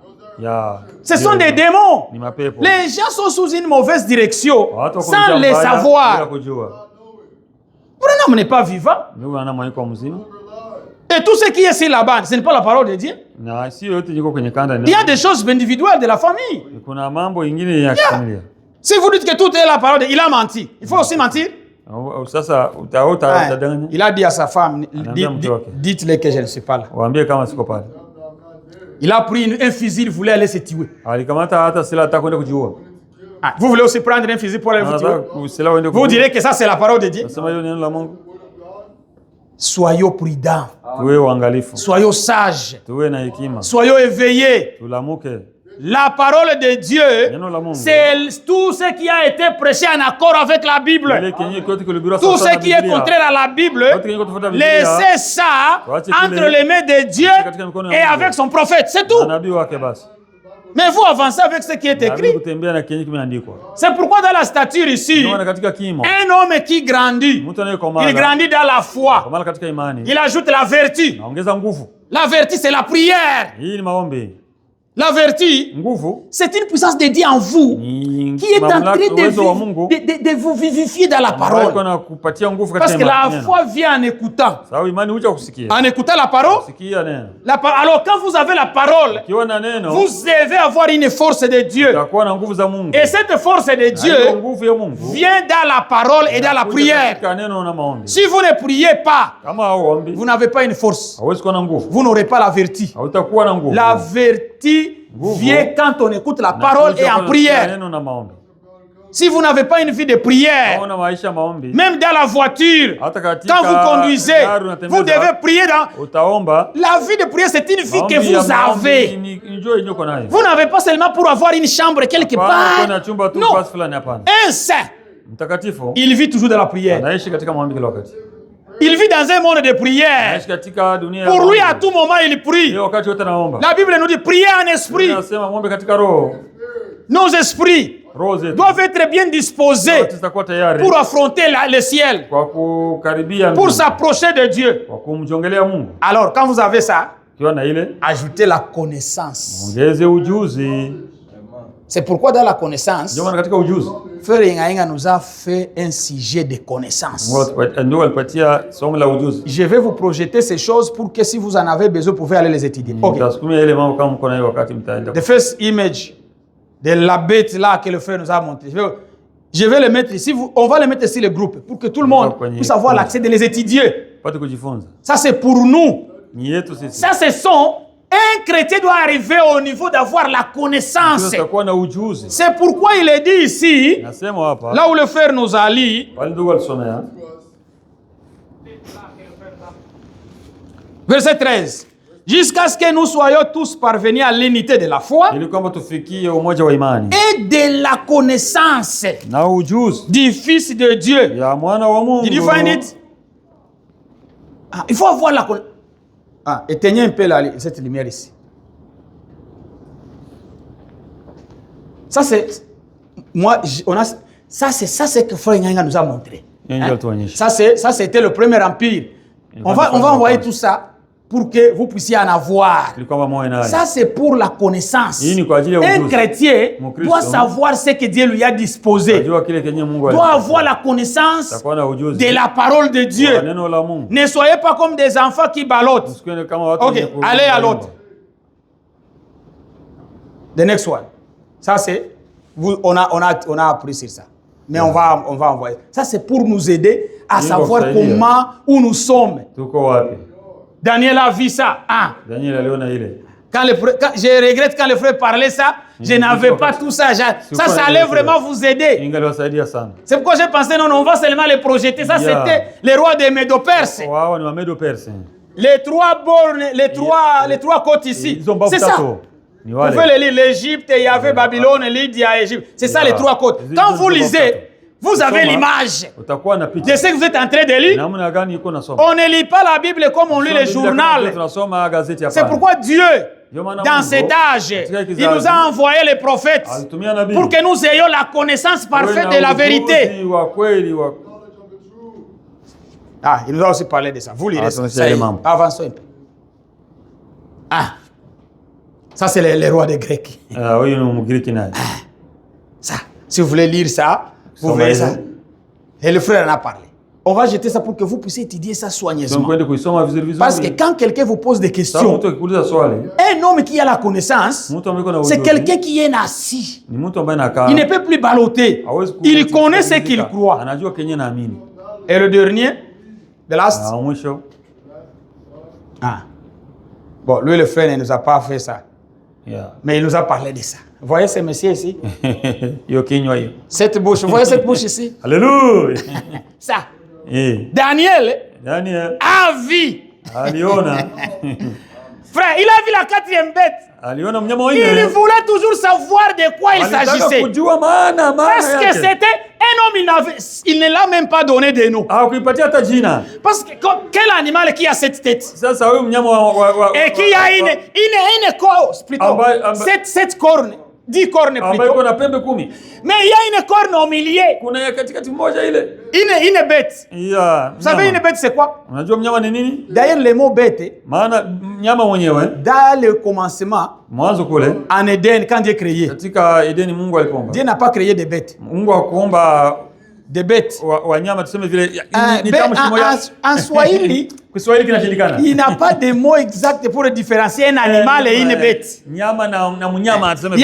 Ce sont des démons. Les gens sont sous une mauvaise direction sans les savoir. Branham n'est pas vivant. Et tout ce qui est sur la bande, ce n'est pas la parole de Dieu. Il y a des choses individuelles de la famille. Si vous dites que tout est la parole de Dieu, il a menti. Il faut aussi mentir. Il a dit à sa femme, dites-le que je ne suis pas là. Il a pris un fusil, il voulait aller se tuer. Vous voulez aussi prendre un fusil pour aller vous tuer? Vous direz que ça c'est la parole de Dieu. Soyons prudents. Soyons sages. Soyons éveillés. La parole de Dieu, c'est tout ce qui a été prêché en accord avec la Bible. Tout ce qui est contraire à la Bible, laissez ça entre les mains de Dieu et avec son prophète. C'est tout. Mais vous avancez avec ce qui est écrit. C'est pourquoi dans la stature ici, un homme qui grandit, il grandit dans la foi. Il ajoute la vertu. La vertu, c'est la prière. La vertu, c'est une puissance de Dieu en vous qui est en train de vous vivifier dans la parole. Parce que la foi vient en écoutant. En écoutant la parole. Alors quand vous avez la parole, vous devez avoir une force de Dieu. Et cette force de Dieu vient dans la parole et dans la prière. Si vous ne priez pas, vous n'avez pas une force. Vous n'aurez pas la vertu. La vertu vient quand on écoute la parole et en prière. Si vous n'avez pas une vie de prière, même dans la voiture, quand vous conduisez, vous devez prier la vie de prière, c'est une vie que vous avez. Vous n'avez pas seulement pour avoir une chambre quelque part. Non. Un saint, il vit toujours dans la prière. Il vit dans un monde de prière. Pour lui, à tout moment, il prie. La Bible nous dit prier en esprit. Nos esprits doivent être bien disposés pour affronter le ciel, pour s'approcher de Dieu. Alors, quand vous avez ça, ajoutez la connaissance. C'est pourquoi dans la connaissance, Frère Inga nous a fait un sujet de connaissance. Je vais vous projeter ces choses pour que si vous en avez besoin, vous pouvez aller les étudier. Okay. The first image de la bête là que le frère nous a montré. Je vais le mettre ici. On va le mettre ici le groupe pour que tout le monde puisse avoir l'accès de les étudier. Ça c'est pour nous. Ça ce sont... Un chrétien doit arriver au niveau d'avoir la connaissance. C'est pourquoi il est dit ici, là où le frère nous a lu, verset 13. Jusqu'à ce que nous soyons tous parvenus à l'unité de la foi et de la connaissance du Fils de Dieu. Did you find it? Il faut avoir la connaissance. Éteignez un peu cette lumière ici. Ça c'est ça c'est que Frère Nyanga nous a montré. Hein? Ça c'était le premier empire. On va envoyer tout ça pour que vous puissiez en avoir. Ça c'est pour la connaissance. Un chrétien doit savoir ce que Dieu lui a disposé. Doit avoir la connaissance de la parole de Dieu. Ne soyez pas comme des enfants qui ballottent. Ok, allez à l'autre. The next one. Ça c'est, on a appris sur ça. Mais on va envoyer. Ça c'est pour nous aider à savoir comment, où nous sommes. Daniel a vu ça. Quand je regrette quand le frère parlait ça, je n'avais pas tout ça. Ça allait vraiment vous aider. C'est pourquoi j'ai pensé, non, on va seulement les projeter. Ça, c'était les rois des Médo-Perses. Les trois bornes, les trois côtes ici. C'est ça. Vous pouvez les lire. L'Égypte, il y avait Babylone, Lydia, Égypte. C'est ça les trois côtes. Quand vous lisez, vous avez l'image. Je sais que vous êtes en train de lire. On ne lit pas la Bible comme on lit le journal. C'est pourquoi Dieu, dans cet âge, il nous a envoyé les prophètes pour que nous ayons la connaissance parfaite de la vérité. Il nous a aussi parlé de ça. Vous lirez ça. Avançons un peu. Ça, c'est les rois des Grecs. Ça, si vous voulez lire ça, vous verrez ça. Et le frère en a parlé. On va jeter ça pour que vous puissiez étudier ça soigneusement. Parce que quand quelqu'un vous pose des questions, un homme qui a la connaissance, c'est quelqu'un qui est assis. Il ne peut plus balloter. Il connaît ce qu'il croit. Et le dernier, the last. Bon, lui, le frère, ne nous a pas fait ça. Mais il nous a parlé de ça. Vous voyez ce monsieur ici? Cette bouche, vous voyez cette bouche ici? Alléluia! Ça. Daniel a vu. Frère, il a vu la quatrième bête. Il voulait toujours savoir de quoi il s'agissait. Parce que c'était un homme, il ne l'a même pas donné de nom. Parce que quel animal qui a cette tête? Et qui a une corne, plutôt, 7 cornes. 10 cornes plutôt. Mais il y a une corne au milieu. Une bête. Vous savez, une bête c'est quoi? D'ailleurs, le mot bête, dans le commencement, en Éden, quand Dieu créé, Dieu n'a pas créé des bêtes. Des bêtes. En Swahili, il n'a pas de mot exact pour différencier un animal et une bête. Il y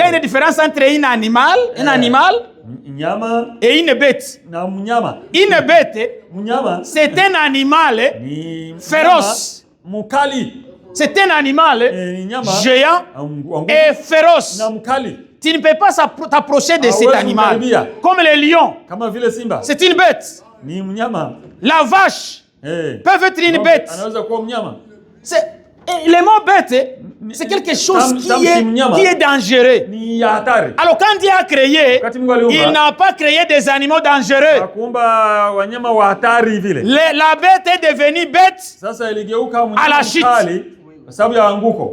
a une différence entre un animal et une bête. Une bête, c'est un animal féroce. C'est un animal géant et féroce. Tu ne peux pas t'approcher de cet animal. Comme le lion. C'est une bête. La vache peut être une bête. Le mot bête, c'est quelque chose qui est dangereux. Alors quand Dieu a créé, il n'a pas créé des animaux dangereux. La bête est devenue bête à la chute.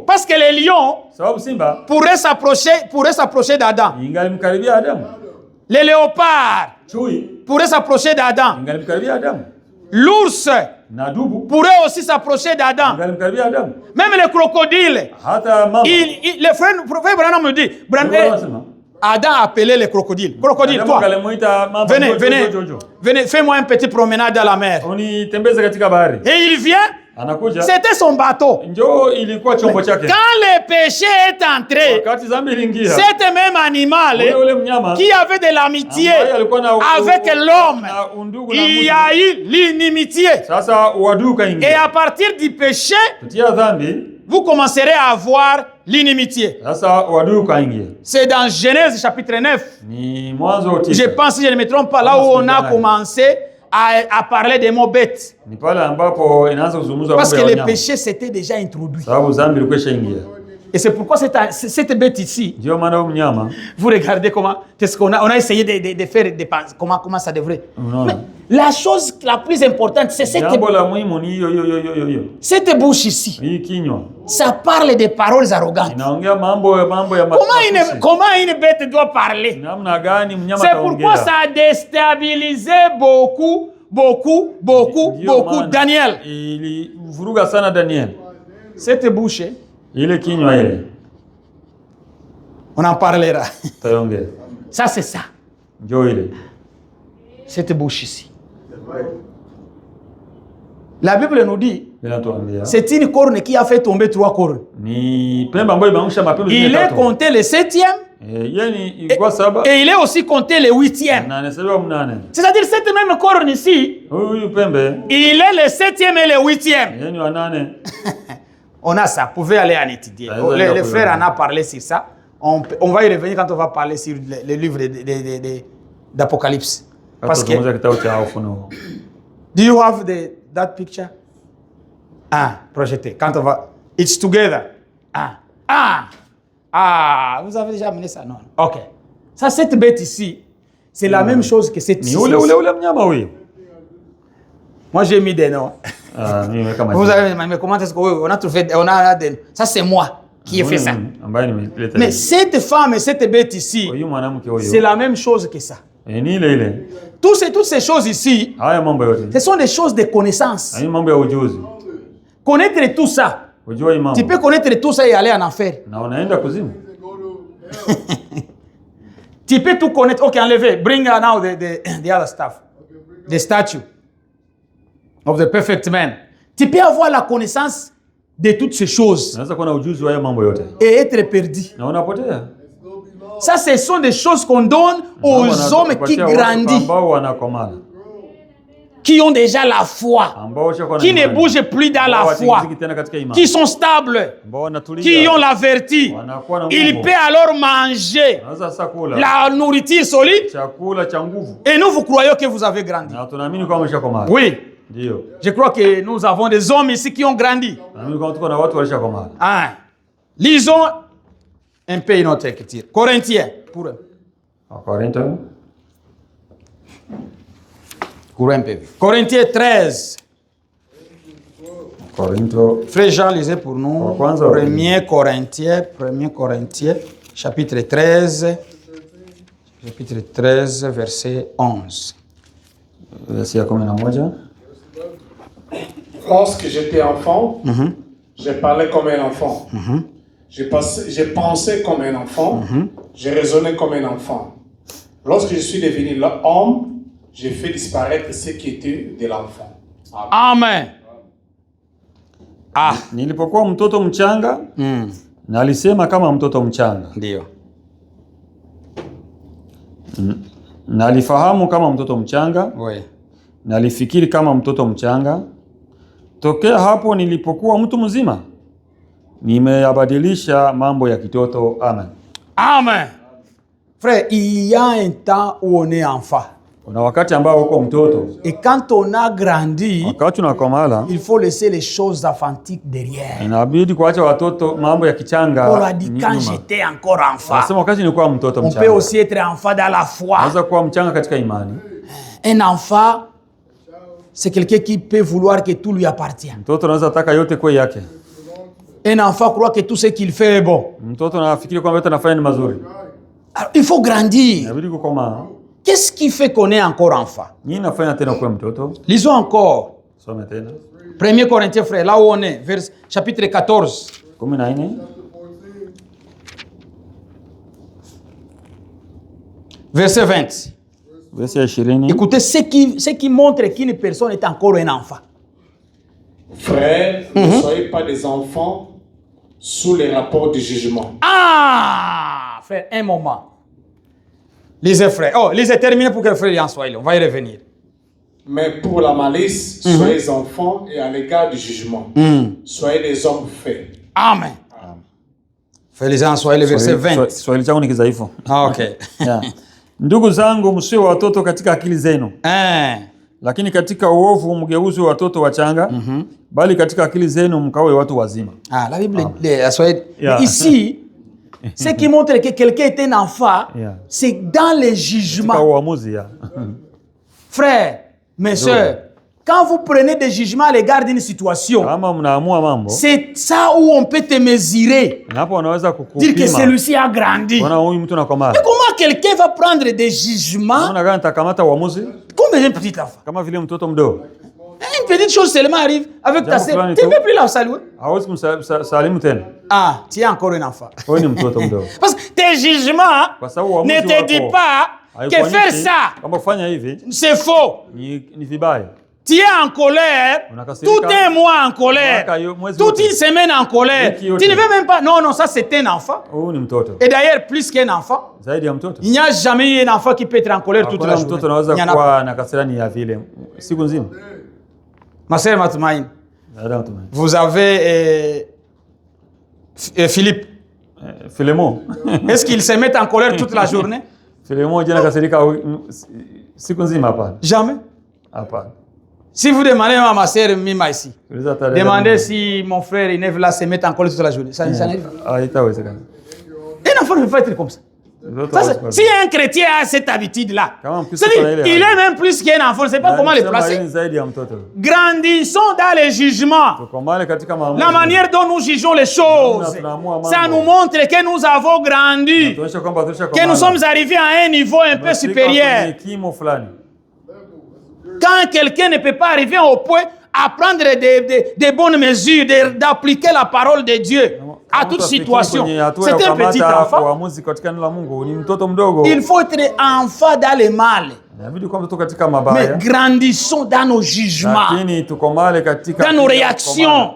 Parce que les lions pourraient s'approcher d'Adam. Le léopard pourrait s'approcher d'Adam. L'ours pourrait aussi s'approcher d'Adam. Même les crocodiles. Le frère Branham me dit, Adam a appelé les crocodiles. Crocodile, toi, venez, fais-moi une petite promenade dans la mer. Et il vient. C'était son bateau. Quand le péché est entré, cet même animal qui avait de l'amitié avec l'homme, il y a eu l'inimitié. Et à partir du péché, vous commencerez à avoir l'inimitié. C'est dans Genèse chapitre 9. Je pense, si je ne me trompe pas, là où on a commencé à parler des mots bêtes. Parce que le péché s'était déjà introduit. Et c'est pourquoi cette bête ici, vous regardez comment, qu'est-ce qu'on a, on a essayé de faire des penses, comment ça devrait. Mais la chose la plus importante, c'est cette bouche ici. Ça parle des paroles arrogantes. Comment une bête doit parler? C'est pourquoi ça a déstabilisé beaucoup Daniel. Cette bouche, on en parlera. Ça, c'est ça. Cette bouche ici. La Bible nous dit, c'est une corne qui a fait tomber 3 cornes. Il est compté le 7e. Et il est aussi compté le 8e. C'est-à-dire cette même corne ici, il est le 7e et le 8e. On a ça, vous pouvez aller en étudier. Le frère en a parlé sur ça. On va y revenir quand on va parler sur le livre d'Apocalypse. Parce que... Do you have that picture? Projeté. Quand on va... It's together. Vous avez déjà amené ça? Non. Ok. Ça, cette bête ici, c'est la même chose que cette ici. Moi, j'ai mis des noms. Vous avez mais comment est-ce qu'on a trouvé? Ça, c'est moi qui ai fait ça. Mais cette femme et cette bête ici, c'est la même chose que ça. Toutes ces choses ici, ce sont des choses de connaissance. Connaître tout ça. Tu peux connaître tout ça et aller en enfer. Tu peux tout connaître. Ok, enlevez. Bring now the other stuff. The statue of the perfect man. Tu peux avoir la connaissance de toutes ces choses et être perdu. Ça, ce sont des choses qu'on donne aux hommes qui grandissent, qui ont déjà la foi, qui ne bougent plus dans la foi, qui sont stables, qui ont la vertu. Ils peuvent alors manger la nourriture solide. Et nous, vous croyez que vous avez grandi? Oui. Je crois que nous avons des hommes ici qui ont grandi. Lisons un peu une autre écriture. Corinthiens. Pour eux. Corinthiens 13. Frère Jean, lisez pour nous. 1 Corinthiens, chapitre 13. Chapitre 13, verset 11. Lorsque j'étais enfant, je parlais comme un enfant. Je pensais comme un enfant. Je raisonnais comme un enfant. Lorsque je suis devenu l'homme, j'ai fait disparaître ce qui était de l'enfant. Amen. Nilipokuwa mtoto mchanga, nalisema kama mtoto mchanga. Ndio. Nalifahamu kama mtoto mchanga. Oui. Nalifikiri kama mtoto mchanga. Tokea hapo nilipokuwa mtu mzima, nimeyabadilisha mambo ya kitoto. Amen. Amen. Frère, il y a un temps où on est enfant. Kuna wakati ambao uko mtoto. Et quand on a grandi, wakati unakomala, il faut laisser les choses enfantiques derrière. Inabidi kuacha watoto mambo ya kichanga. On a dit quand j'étais encore enfant. Nasema wakati nilikuwa mtoto mchanga. On peut aussi être enfant dans la foi. Unaweza kuwa mchanga katika imani. Un enfant, c'est quelqu'un qui peut vouloir que tout lui appartienne. Mtoto anaweza taka yote kwa yake. Un enfant croit que tout ce qu'il fait est bon. Mtoto anafikiri kwamba yote anafanya ni mazuri. Alors, il faut grandir. Inabidi kukoma. Qu'est-ce qui fait qu'on est encore enfant? Lisons encore. 1 Corinthiens, frère, là où on est, chapitre 14. Verset 20. Écoutez ce qui montre qu'une personne est encore un enfant. Frères, ne soyez pas des enfants sous les rapports du jugement. Ah, frère, un moment. Lisez, frère. Oh, lisez, terminez pour que le frère en soit là. On va y revenir. Mais pour la malice, soyez enfants et à l'égard du jugement. Soyez des hommes faits. Amen. Frère, lisez en soit le verset 20. Ah, ok. Ndugu zangu, msiwe watoto katika akili zenu. Lakini katika uovu mgeuzi watoto wachanga, bali katika akili zenu mkawe watu wazima. La Bible ici, ce qui montre que quelqu'un est un enfant, c'est dans les jugements. Frères, mes sœurs, quand vous prenez des jugements à l'égard d'une situation, c'est ça où on peut te mesurer. Dire que celui-ci a grandi. Mais comment quelqu'un va prendre des jugements comme un petit enfant? Une petite chose seulement arrive avec ta sœur. Tu ne peux plus la saluer. Ah, tu es encore un enfant. Parce que tes jugements ne te disent pas que faire ça, c'est faux. Tu es en colère, tout un mois en colère, toute une semaine en colère. Tu ne veux même pas. Non, ça c'est un enfant. Et d'ailleurs, plus qu'un enfant, il n'y a jamais eu un enfant qui peut être en colère toute la journée. Il y en a pas. Ma sœur Matumaïn, vous avez Philippe. Philémon. Est-ce qu'il se met en colère toute la journée? Jamais. Si vous demandez à ma sœur Mima ici, demandez si mon frère Inève là se met en colère toute la journée. Ça n'arrive pas. Un enfant ne peut pas être comme ça. Si un chrétien a cette habitude-là, c'est-à-dire il est même plus qu'un enfant, je ne sais pas comment le placer. Grandissons dans les jugements. La manière dont nous jugeons les choses, ça nous montre que nous avons grandi, que nous sommes arrivés à un niveau un peu supérieur. Quand quelqu'un ne peut pas arriver au point à prendre des bonnes mesures, d'appliquer la parole de Dieu à toute situation, c'est un petit enfant. Il faut être enfant dans le mal. Mais grandissons dans nos jugements, dans nos réactions.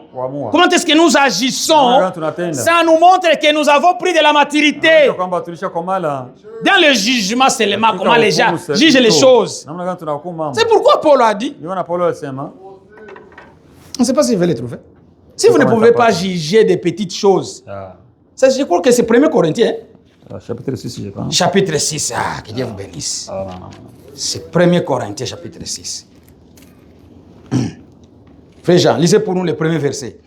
Comment est-ce que nous agissons? Ça nous montre que nous avons pris de la maturité. Dans le jugement seulement, comment les gens jugent les choses. C'est pourquoi Paul a dit. On ne sait pas si je vais les trouver. Si vous ne pouvez pas juger des petites choses, ça, je crois que c'est 1 Corinthiens. Chapitre 6, je pense. Chapitre 6, que Dieu vous bénisse. C'est 1 Corinthiens, chapitre 6. Frère Jean, lisez pour nous les premiers versets.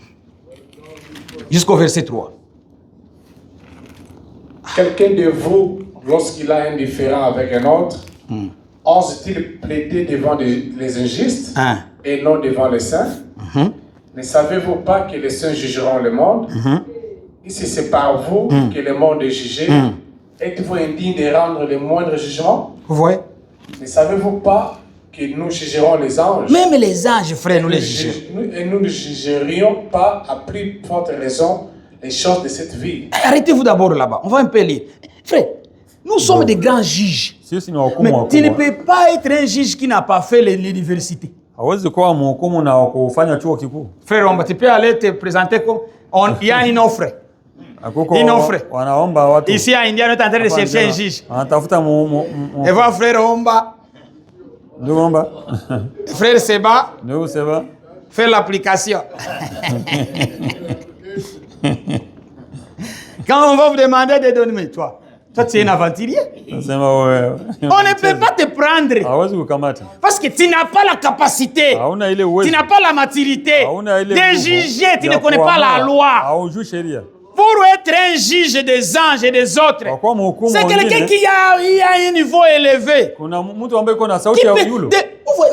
Jusqu'au verset 3. Quelqu'un de vous, lorsqu'il a un différend avec un autre, ose-t-il plaider devant les injustes et non devant les saints? Ne savez-vous pas que les saints jugeront le monde? Et si c'est par vous que le monde est jugé, êtes-vous indigne de rendre le moindre jugement? Vous voyez? Ne savez-vous pas que nous jugerons les anges? Même les anges, frère, nous les jugerons. Et nous ne jugerions pas à plus forte raison les choses de cette vie. Arrêtez-vous d'abord là-bas. On va un peu lire. Frère, nous sommes des grands juges. Mais tu ne peux pas être un juge qui n'a pas fait l'université. Frère, tu peux aller te présenter comme... Il y a une offre. Une offre. Ici à India, on est en train de chercher un juge. Et voilà frère Omba. Frère Seba. Faire l'application. Quand on va vous demander de donner, toi tu es un aventurier. On ne peut pas te prendre. Parce que tu n'as pas la capacité. Tu n'as pas la maturité de juger. Tu ne connais pas la loi. Pour être un juge des anges et des autres, c'est quelqu'un qui a un niveau élevé.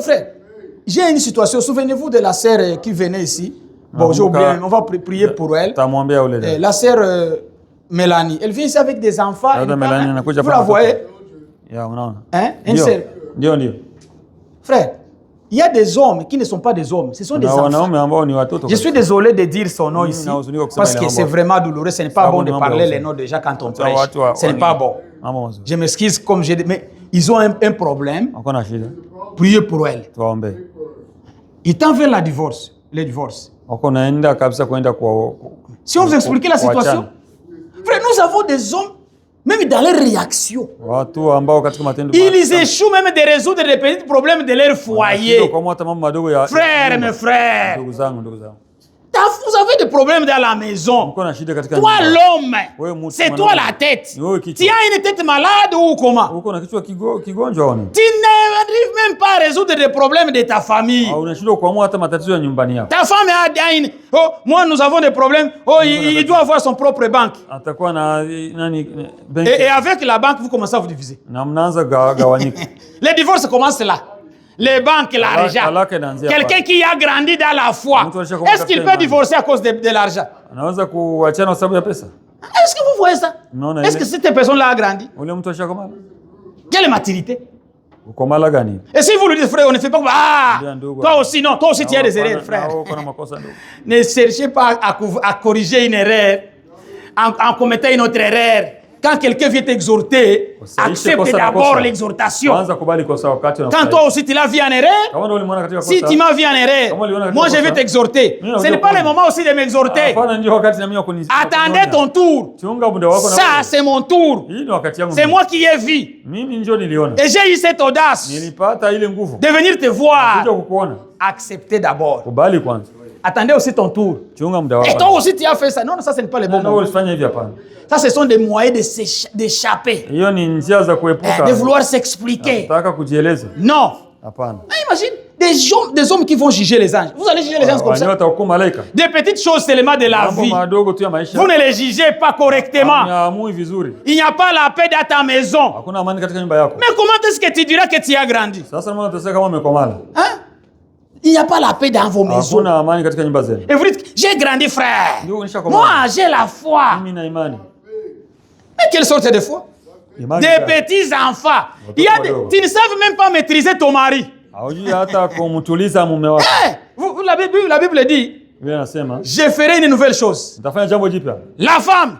Frère, j'ai une situation. Souvenez-vous de la sœur qui venait ici. Bon, j'ai oublié. On va prier pour elle. La sœur Mélanie. Elle vient ici avec des enfants. Vous la voyez? Hein? Ndio. Frère, il y a des hommes qui ne sont pas des hommes, ce sont des enfants. Je suis désolé de dire son nom ici, parce que c'est vraiment douloureux. Ce n'est pas bon de parler les noms déjà quand on prêche. Ce n'est pas bon. Je m'excuse comme j'ai dit, mais ils ont un problème. Priez pour elle. Ils t'en veulent le divorce. Si on vous explique la situation, frère, nous avons des hommes, même dans leurs réactions, ils échouent même de résoudre des petits problèmes de leur foyer. Frère, mes frères, vous avez des problèmes dans la maison. Toi, l'homme, c'est toi la tête. Tu as une tête malade ou comment? Tu n'arrives même pas à résoudre des problèmes de ta famille. Ta femme a une... Oh, moi, nous avons des problèmes. Oh, il doit avoir son propre banque. Et avec la banque, vous commencez à vous diviser. Les divorces commencent là. Les banques, l'argent. Quelqu'un qui a grandi dans la foi, est-ce qu'il peut divorcer à cause de l'argent? Est-ce que vous voyez ça? Est-ce que cette personne-là a grandi? Quelle maturité? Et si vous lui dites, frère, on ne fait pas... Ah, toi aussi, non, toi aussi tu as des erreurs, frère. Ne cherchez pas à corriger une erreur en commettant une autre erreur. Quand quelqu'un vient t'exhorter, accepte d'abord l'exhortation. Quand toi aussi tu l'as vu en erreur, si tu m'as vu en erreur, moi je vais t'exhorter. Ce n'est pas le moment aussi de m'exhorter. Attendez ton tour. Ça, c'est mon tour. C'est moi qui ai vu. Et j'ai eu cette audace de venir te voir. Acceptez d'abord. Attendez aussi ton tour. Et toi aussi tu as fait ça. Non, ça ce n'est pas le bon moment. Ça, ce sont des moyens d'échapper. De vouloir s'expliquer. Non. Imagine des hommes qui vont juger les anges. Vous allez juger les anges comme ça. Des petites choses seulement de la vie. Vous ne les jugez pas correctement. Il n'y a pas la paix dans ta maison. Mais comment est-ce que tu diras que tu as grandi? Hein? Il n'y a pas la paix dans vos maisons. Et vous dites, j'ai grandi, frère. Moi, j'ai la foi. Mais quelle sorte de foi? Des petits enfants. Tu ne savent même pas maîtriser ton mari. La Bible dit, je ferai une nouvelle chose. La femme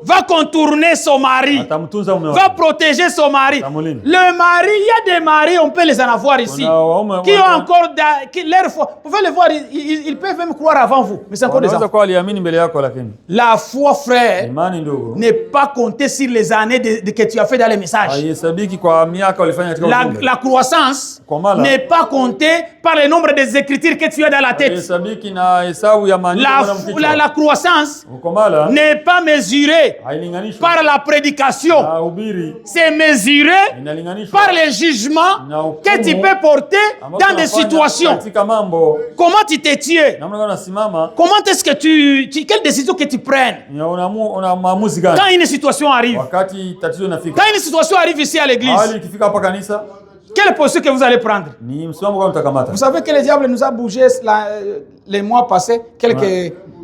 va contourner son mari, va protéger son mari. Le mari, il y a des maris, on peut les en avoir ici, qui ont encore leur foi. Vous pouvez les voir, ils peuvent même croire avant vous, mais c'est encore des enfants. La foi, frère, n'est pas compter sur les années que tu as fait dans les messages. La croissance n'est pas compter par le nombre des écritures que tu as dans la tête. La croissance n'est pas mesurée par la prédication. C'est mesuré par les jugements que tu peux porter dans des situations. Comment tu t'es tué? Comment est-ce que quelle décision que tu prennes? Quand une situation arrive. Quand une situation arrive ici à l'église. Quelle posture que vous allez prendre? Vous savez que le diable nous a bougé les mois passés,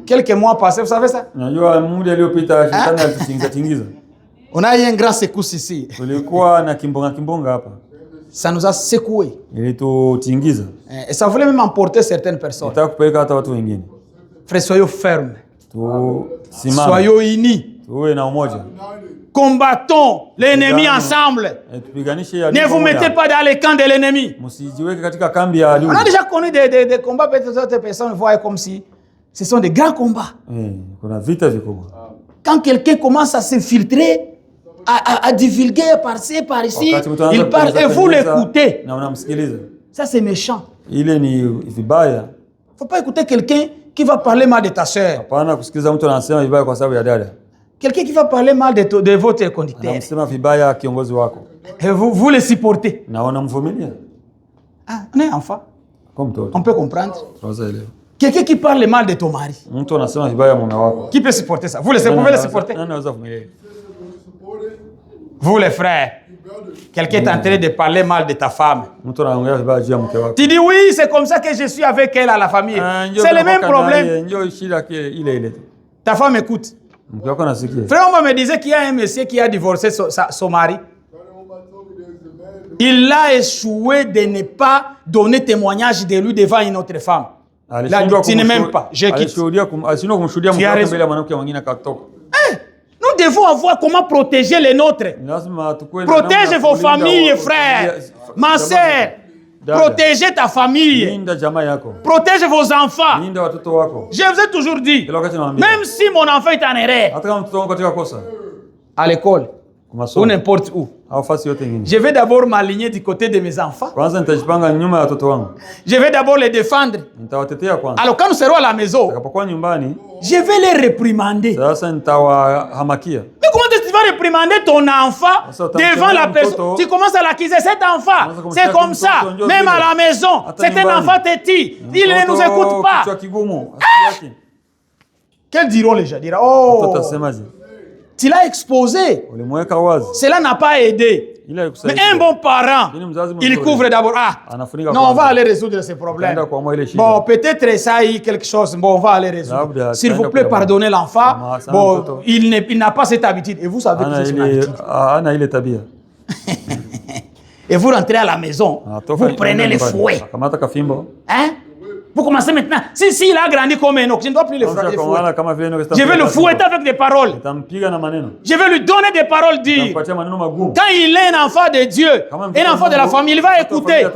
quelques mois passés, vous savez ça? Hein? On a eu un grand secousse ici. Ça nous a secoué. Et ça voulait même emporter certaines personnes. Frère, soyez fermes. Soyez unis. Combattons l'ennemi ensemble. Ne vous mettez pas dans les camps de l'ennemi. On a déjà connu des combats, peut-être d'autres personnes voient comme si ce sont des grands combats. Quand quelqu'un commence à s'infiltrer, à divulguer par-ci, par-ici, il parle et vous l'écoutez. Ça, c'est méchant. Il ne faut pas écouter quelqu'un qui va parler mal de ta sœur. Quelqu'un qui va parler mal de votre conducteur. Et vous le supportez. Ah, on est enfant. On peut comprendre. Quelqu'un qui parle mal de ton mari. Qui peut supporter ça? Vous pouvez le supporter? Vous les frères. Quelqu'un est en train de parler mal de ta femme. Tu dis oui, c'est comme ça que je suis avec elle à la famille. C'est le même problème. Ta femme écoute. Frère, on me disait qu'il y a un monsieur qui a divorcé son mari. Il a échoué de ne pas donner témoignage de lui devant une autre femme. Là, tu n'es même pas. Je quitte. Nous devons avoir comment protéger les nôtres. Protège vos familles, frères. Ma sœur, protégez ta famille. Protège vos enfants. Je vous ai toujours dit, même si mon enfant est en erreur, à l'école, ou n'importe où, je vais d'abord m'aligner du côté de mes enfants. Je vais d'abord les défendre. Alors quand nous serons à la maison, je vais les réprimander. Mais comment est-ce que tu vas réprimander ton enfant devant la personne? Tu commences à l'accuser, cet enfant, c'est comme ça. Même à la maison, c'est un enfant têtu. Il ne nous écoute pas. Quels diront les gens? Oh, tu l'as exposé. Cela n'a pas aidé. Mais un bon parent, il couvre d'abord. Non, on va aller résoudre ces problèmes. Bon, peut-être ça y quelque chose. Bon, on va aller résoudre. S'il vous plaît, pardonnez l'enfant. Bon, il n'a pas cette habitude. Et vous savez que c'est une habitude. Et vous rentrez à la maison, vous prenez les fouets. Hein? Vous commencez maintenant. Si il a grandi comme un autre, je ne dois plus le frapper. Je vais le fouetter avec des paroles. Je vais lui donner des paroles dire. Quand il est un enfant de Dieu, un enfant de la famille, il va écouter.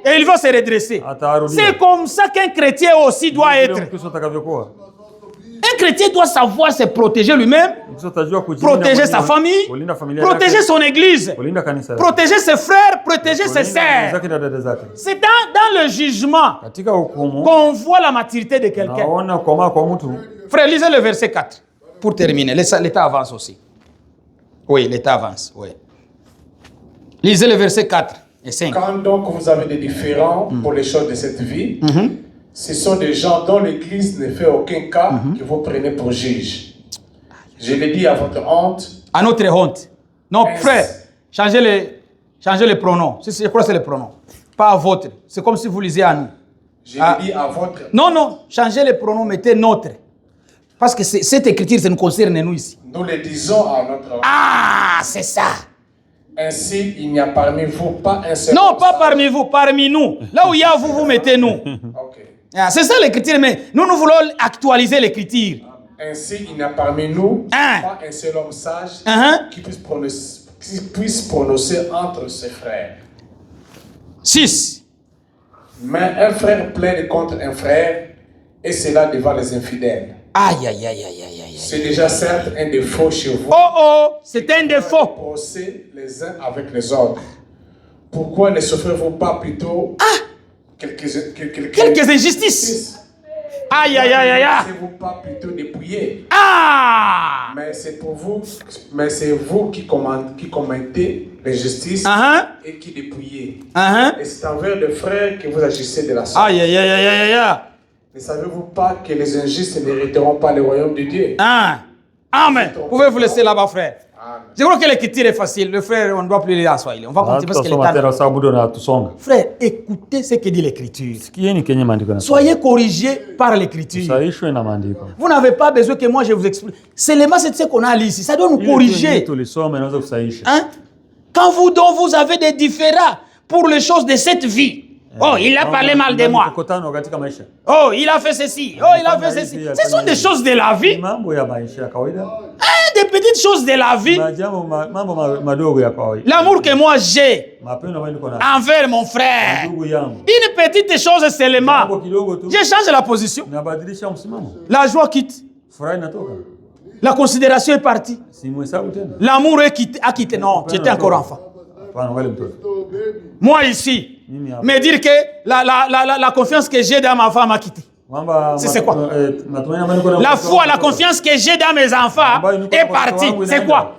Et il va se redresser. C'est comme ça qu'un chrétien aussi doit être. Un chrétien doit savoir se protéger lui-même, protéger sa famille, protéger son église, protéger ses frères, protéger ses sœurs. C'est dans le jugement qu'on voit la maturité de quelqu'un. Frère, lisez le verset 4 pour terminer. L'état avance aussi. Oui, l'état avance. Oui. Lisez le verset 4 et 5. Quand donc vous avez des différends pour les choses de cette vie, ce sont des gens dont l'Église ne fait aucun cas que vous prenez pour juge. Je le dis à votre honte. À notre honte. Non, frère, changez les pronoms. Je crois que c'est les pronoms. Pas à votre. C'est comme si vous lisiez à nous. Je le dis à votre. Non, changez les pronoms, mettez notre. Parce que cette écriture, ça nous concerne nous ici. Nous le disons à notre honte. Ah, c'est ça. Ainsi, il n'y a parmi vous pas un seul. Non, pas parmi vous, parmi nous. Là où il y a vous, vous mettez nous. Ok. C'est ça l'écriture, mais nous voulons actualiser l'écriture. Ainsi, il n'y a parmi nous pas un seul homme sage qui puisse prononcer entre ses frères. 6. Mais un frère plaide contre un frère, et cela devant les infidèles. Aïe. C'est déjà certes un défaut chez vous. Oh, c'est un défaut. Procès les uns avec les autres. Pourquoi ne souffrez-vous pas plutôt quelques injustices? Aïe. Ne laissez-vous pas plutôt dépouiller? Mais c'est vous qui commettez l'injustice et qui dépouillez. Et c'est envers les frères que vous agissez de la sorte. Aïe. Ne savez-vous pas que les injustes n'hériteront pas le royaume de Dieu? Amen. Pouvez-vous laisser là-bas, frère? Je crois que l'écriture est facile. Le frère, on ne doit plus lire en Swahili. On va continuer parce que frère, écoutez ce que dit l'écriture. Soyez corrigés par l'écriture. Vous n'avez pas besoin que moi je vous explique. Seulement c'est ce qu'on a lu ici. Ça doit nous corriger. Quand vous avez des différends pour les choses de cette vie. Oh, il a parlé mal de moi. Oh, il a fait ceci. Oh, il a fait ceci. Ce sont des choses de la vie. Des petites choses de la vie. L'amour que moi j'ai envers mon frère. Une petite chose seulement. Je change la position. La joie quitte. La considération est partie. L'amour a quitté. Non, tu étais encore enfant. Moi ici, me dire que la confiance que j'ai dans ma femme a quitté. C'est quoi? La foi, la confiance que j'ai dans mes enfants est partie. C'est quoi?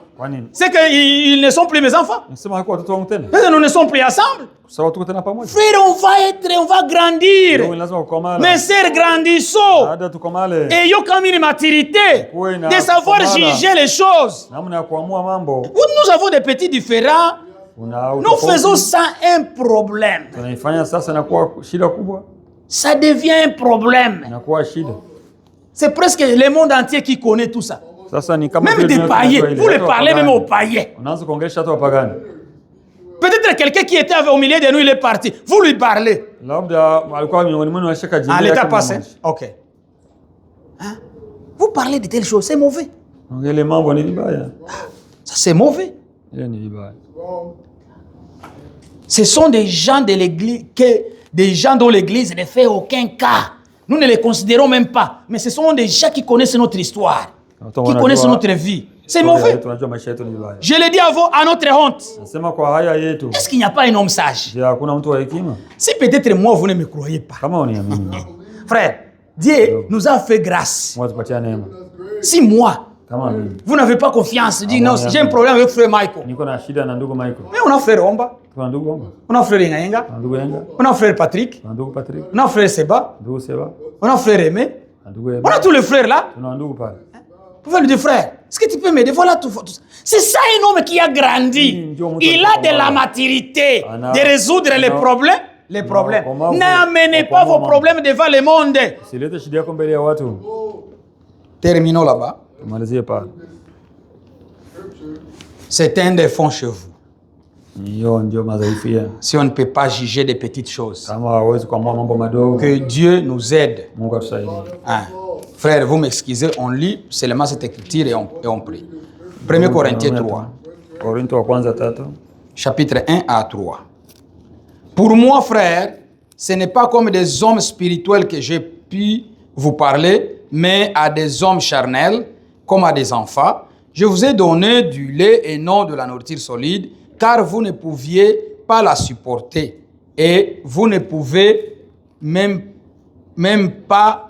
C'est qu'ils ne sont plus mes enfants. Nous ne sommes plus ensemble. Frère, on va grandir. Mes sœurs grandissons. Ayons comme une maturité de savoir juger les choses. Nous avons des petits différends. Nous faisons ça un problème. Ça devient un problème. C'est presque le monde entier qui connaît tout ça. Même des païens. Vous les parlez même aux païens. Peut-être Peut-être quelqu'un qui était au milieu de nous, il est parti. Vous lui parlez. À l'état passé. Ok. Hein? Vous parlez de telles choses, c'est mauvais. Ça, c'est mauvais. Ce sont des gens de l'église, des gens dont l'église ne fait aucun cas. Nous ne les considérons même pas. Mais ce sont des gens qui connaissent notre histoire, qui connaissent notre vie. C'est mauvais. Je le dis à notre honte. Est-ce qu'il n'y a pas un homme sage? Si peut-être moi, vous ne me croyez pas. Frère, Dieu nous a fait grâce. Si moi, vous n'avez pas confiance, dites non, j'ai un problème avec frère Michael. Mais on a frère Omba, on a frère Ngayenga, on a frère Patrick, on a frère Seba, on a frère Aimé, on a tous les frères là. Vous pouvez lui dire, frère, est-ce que tu peux m'aider? Voilà tout. C'est ça un homme qui a grandi. Il a de la maturité de résoudre les problèmes. N'amenez pas vos problèmes devant le monde. Terminons là-bas. C'est un défaut chez vous. Si on ne peut pas juger des petites choses, que Dieu nous aide. Hein. Frère, vous m'excusez, on lit seulement cette écriture et on prie. 1 Corinthiens 3. Chapitre 1 à 3. Pour moi, frère, ce n'est pas comme des hommes spirituels que j'ai pu vous parler, mais à des hommes charnels, comme à des enfants. Je vous ai donné du lait et non de la nourriture solide, car vous ne pouviez pas la supporter. Et vous ne pouvez même pas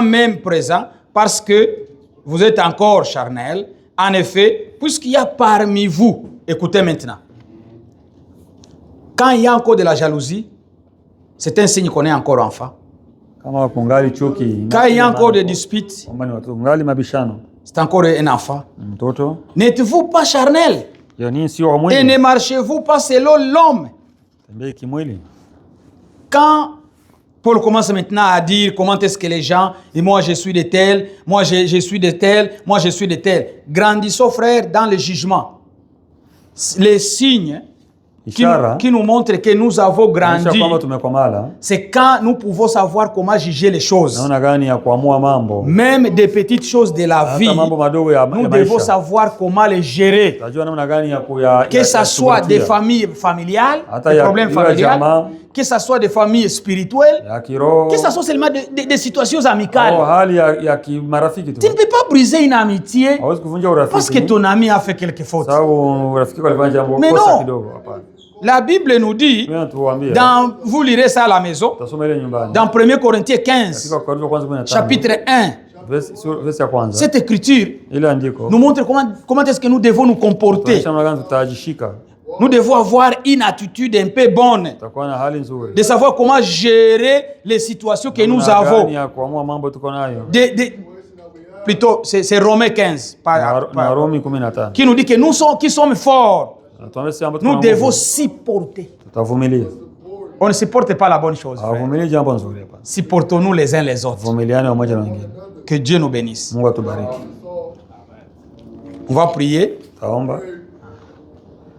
même présent, parce que vous êtes encore charnel. En effet, puisqu'il y a parmi vous, écoutez maintenant, quand il y a encore de la jalousie, c'est un signe qu'on est encore enfant. Quand il y a encore des disputes, c'est encore un enfant. N'êtes-vous pas charnel? Et ne marchez-vous pas selon l'homme? Quand Paul commence maintenant à dire comment est-ce que les gens, et moi je suis de tel, moi je suis de tel, moi je suis de tel. Grandissons, frères, dans le jugement. Les signes qui nous montrent que nous avons grandi, c'est quand nous pouvons savoir comment juger les choses. Même des petites choses de la vie, nous devons savoir comment les gérer. Que ce soit des familles familiales, des problèmes familiales, que ce soit des familles spirituelles, que ce soit seulement des situations amicales. Tu ne peux pas briser une amitié parce que ton ami a fait quelque faute. Mais non. La Bible nous dit, vous lirez ça à la maison, dans 1 Corinthiens 15, chapitre 1, cette écriture nous montre comment est-ce que nous devons nous comporter. Nous devons avoir une attitude un peu bonne, de savoir comment gérer les situations que nous avons. Plutôt, c'est Romains 15, qui nous dit que nous sommes forts. Nous devons supporter. On ne supporte pas la bonne chose. Supportons-nous les uns les autres. Que Dieu nous bénisse. On va prier.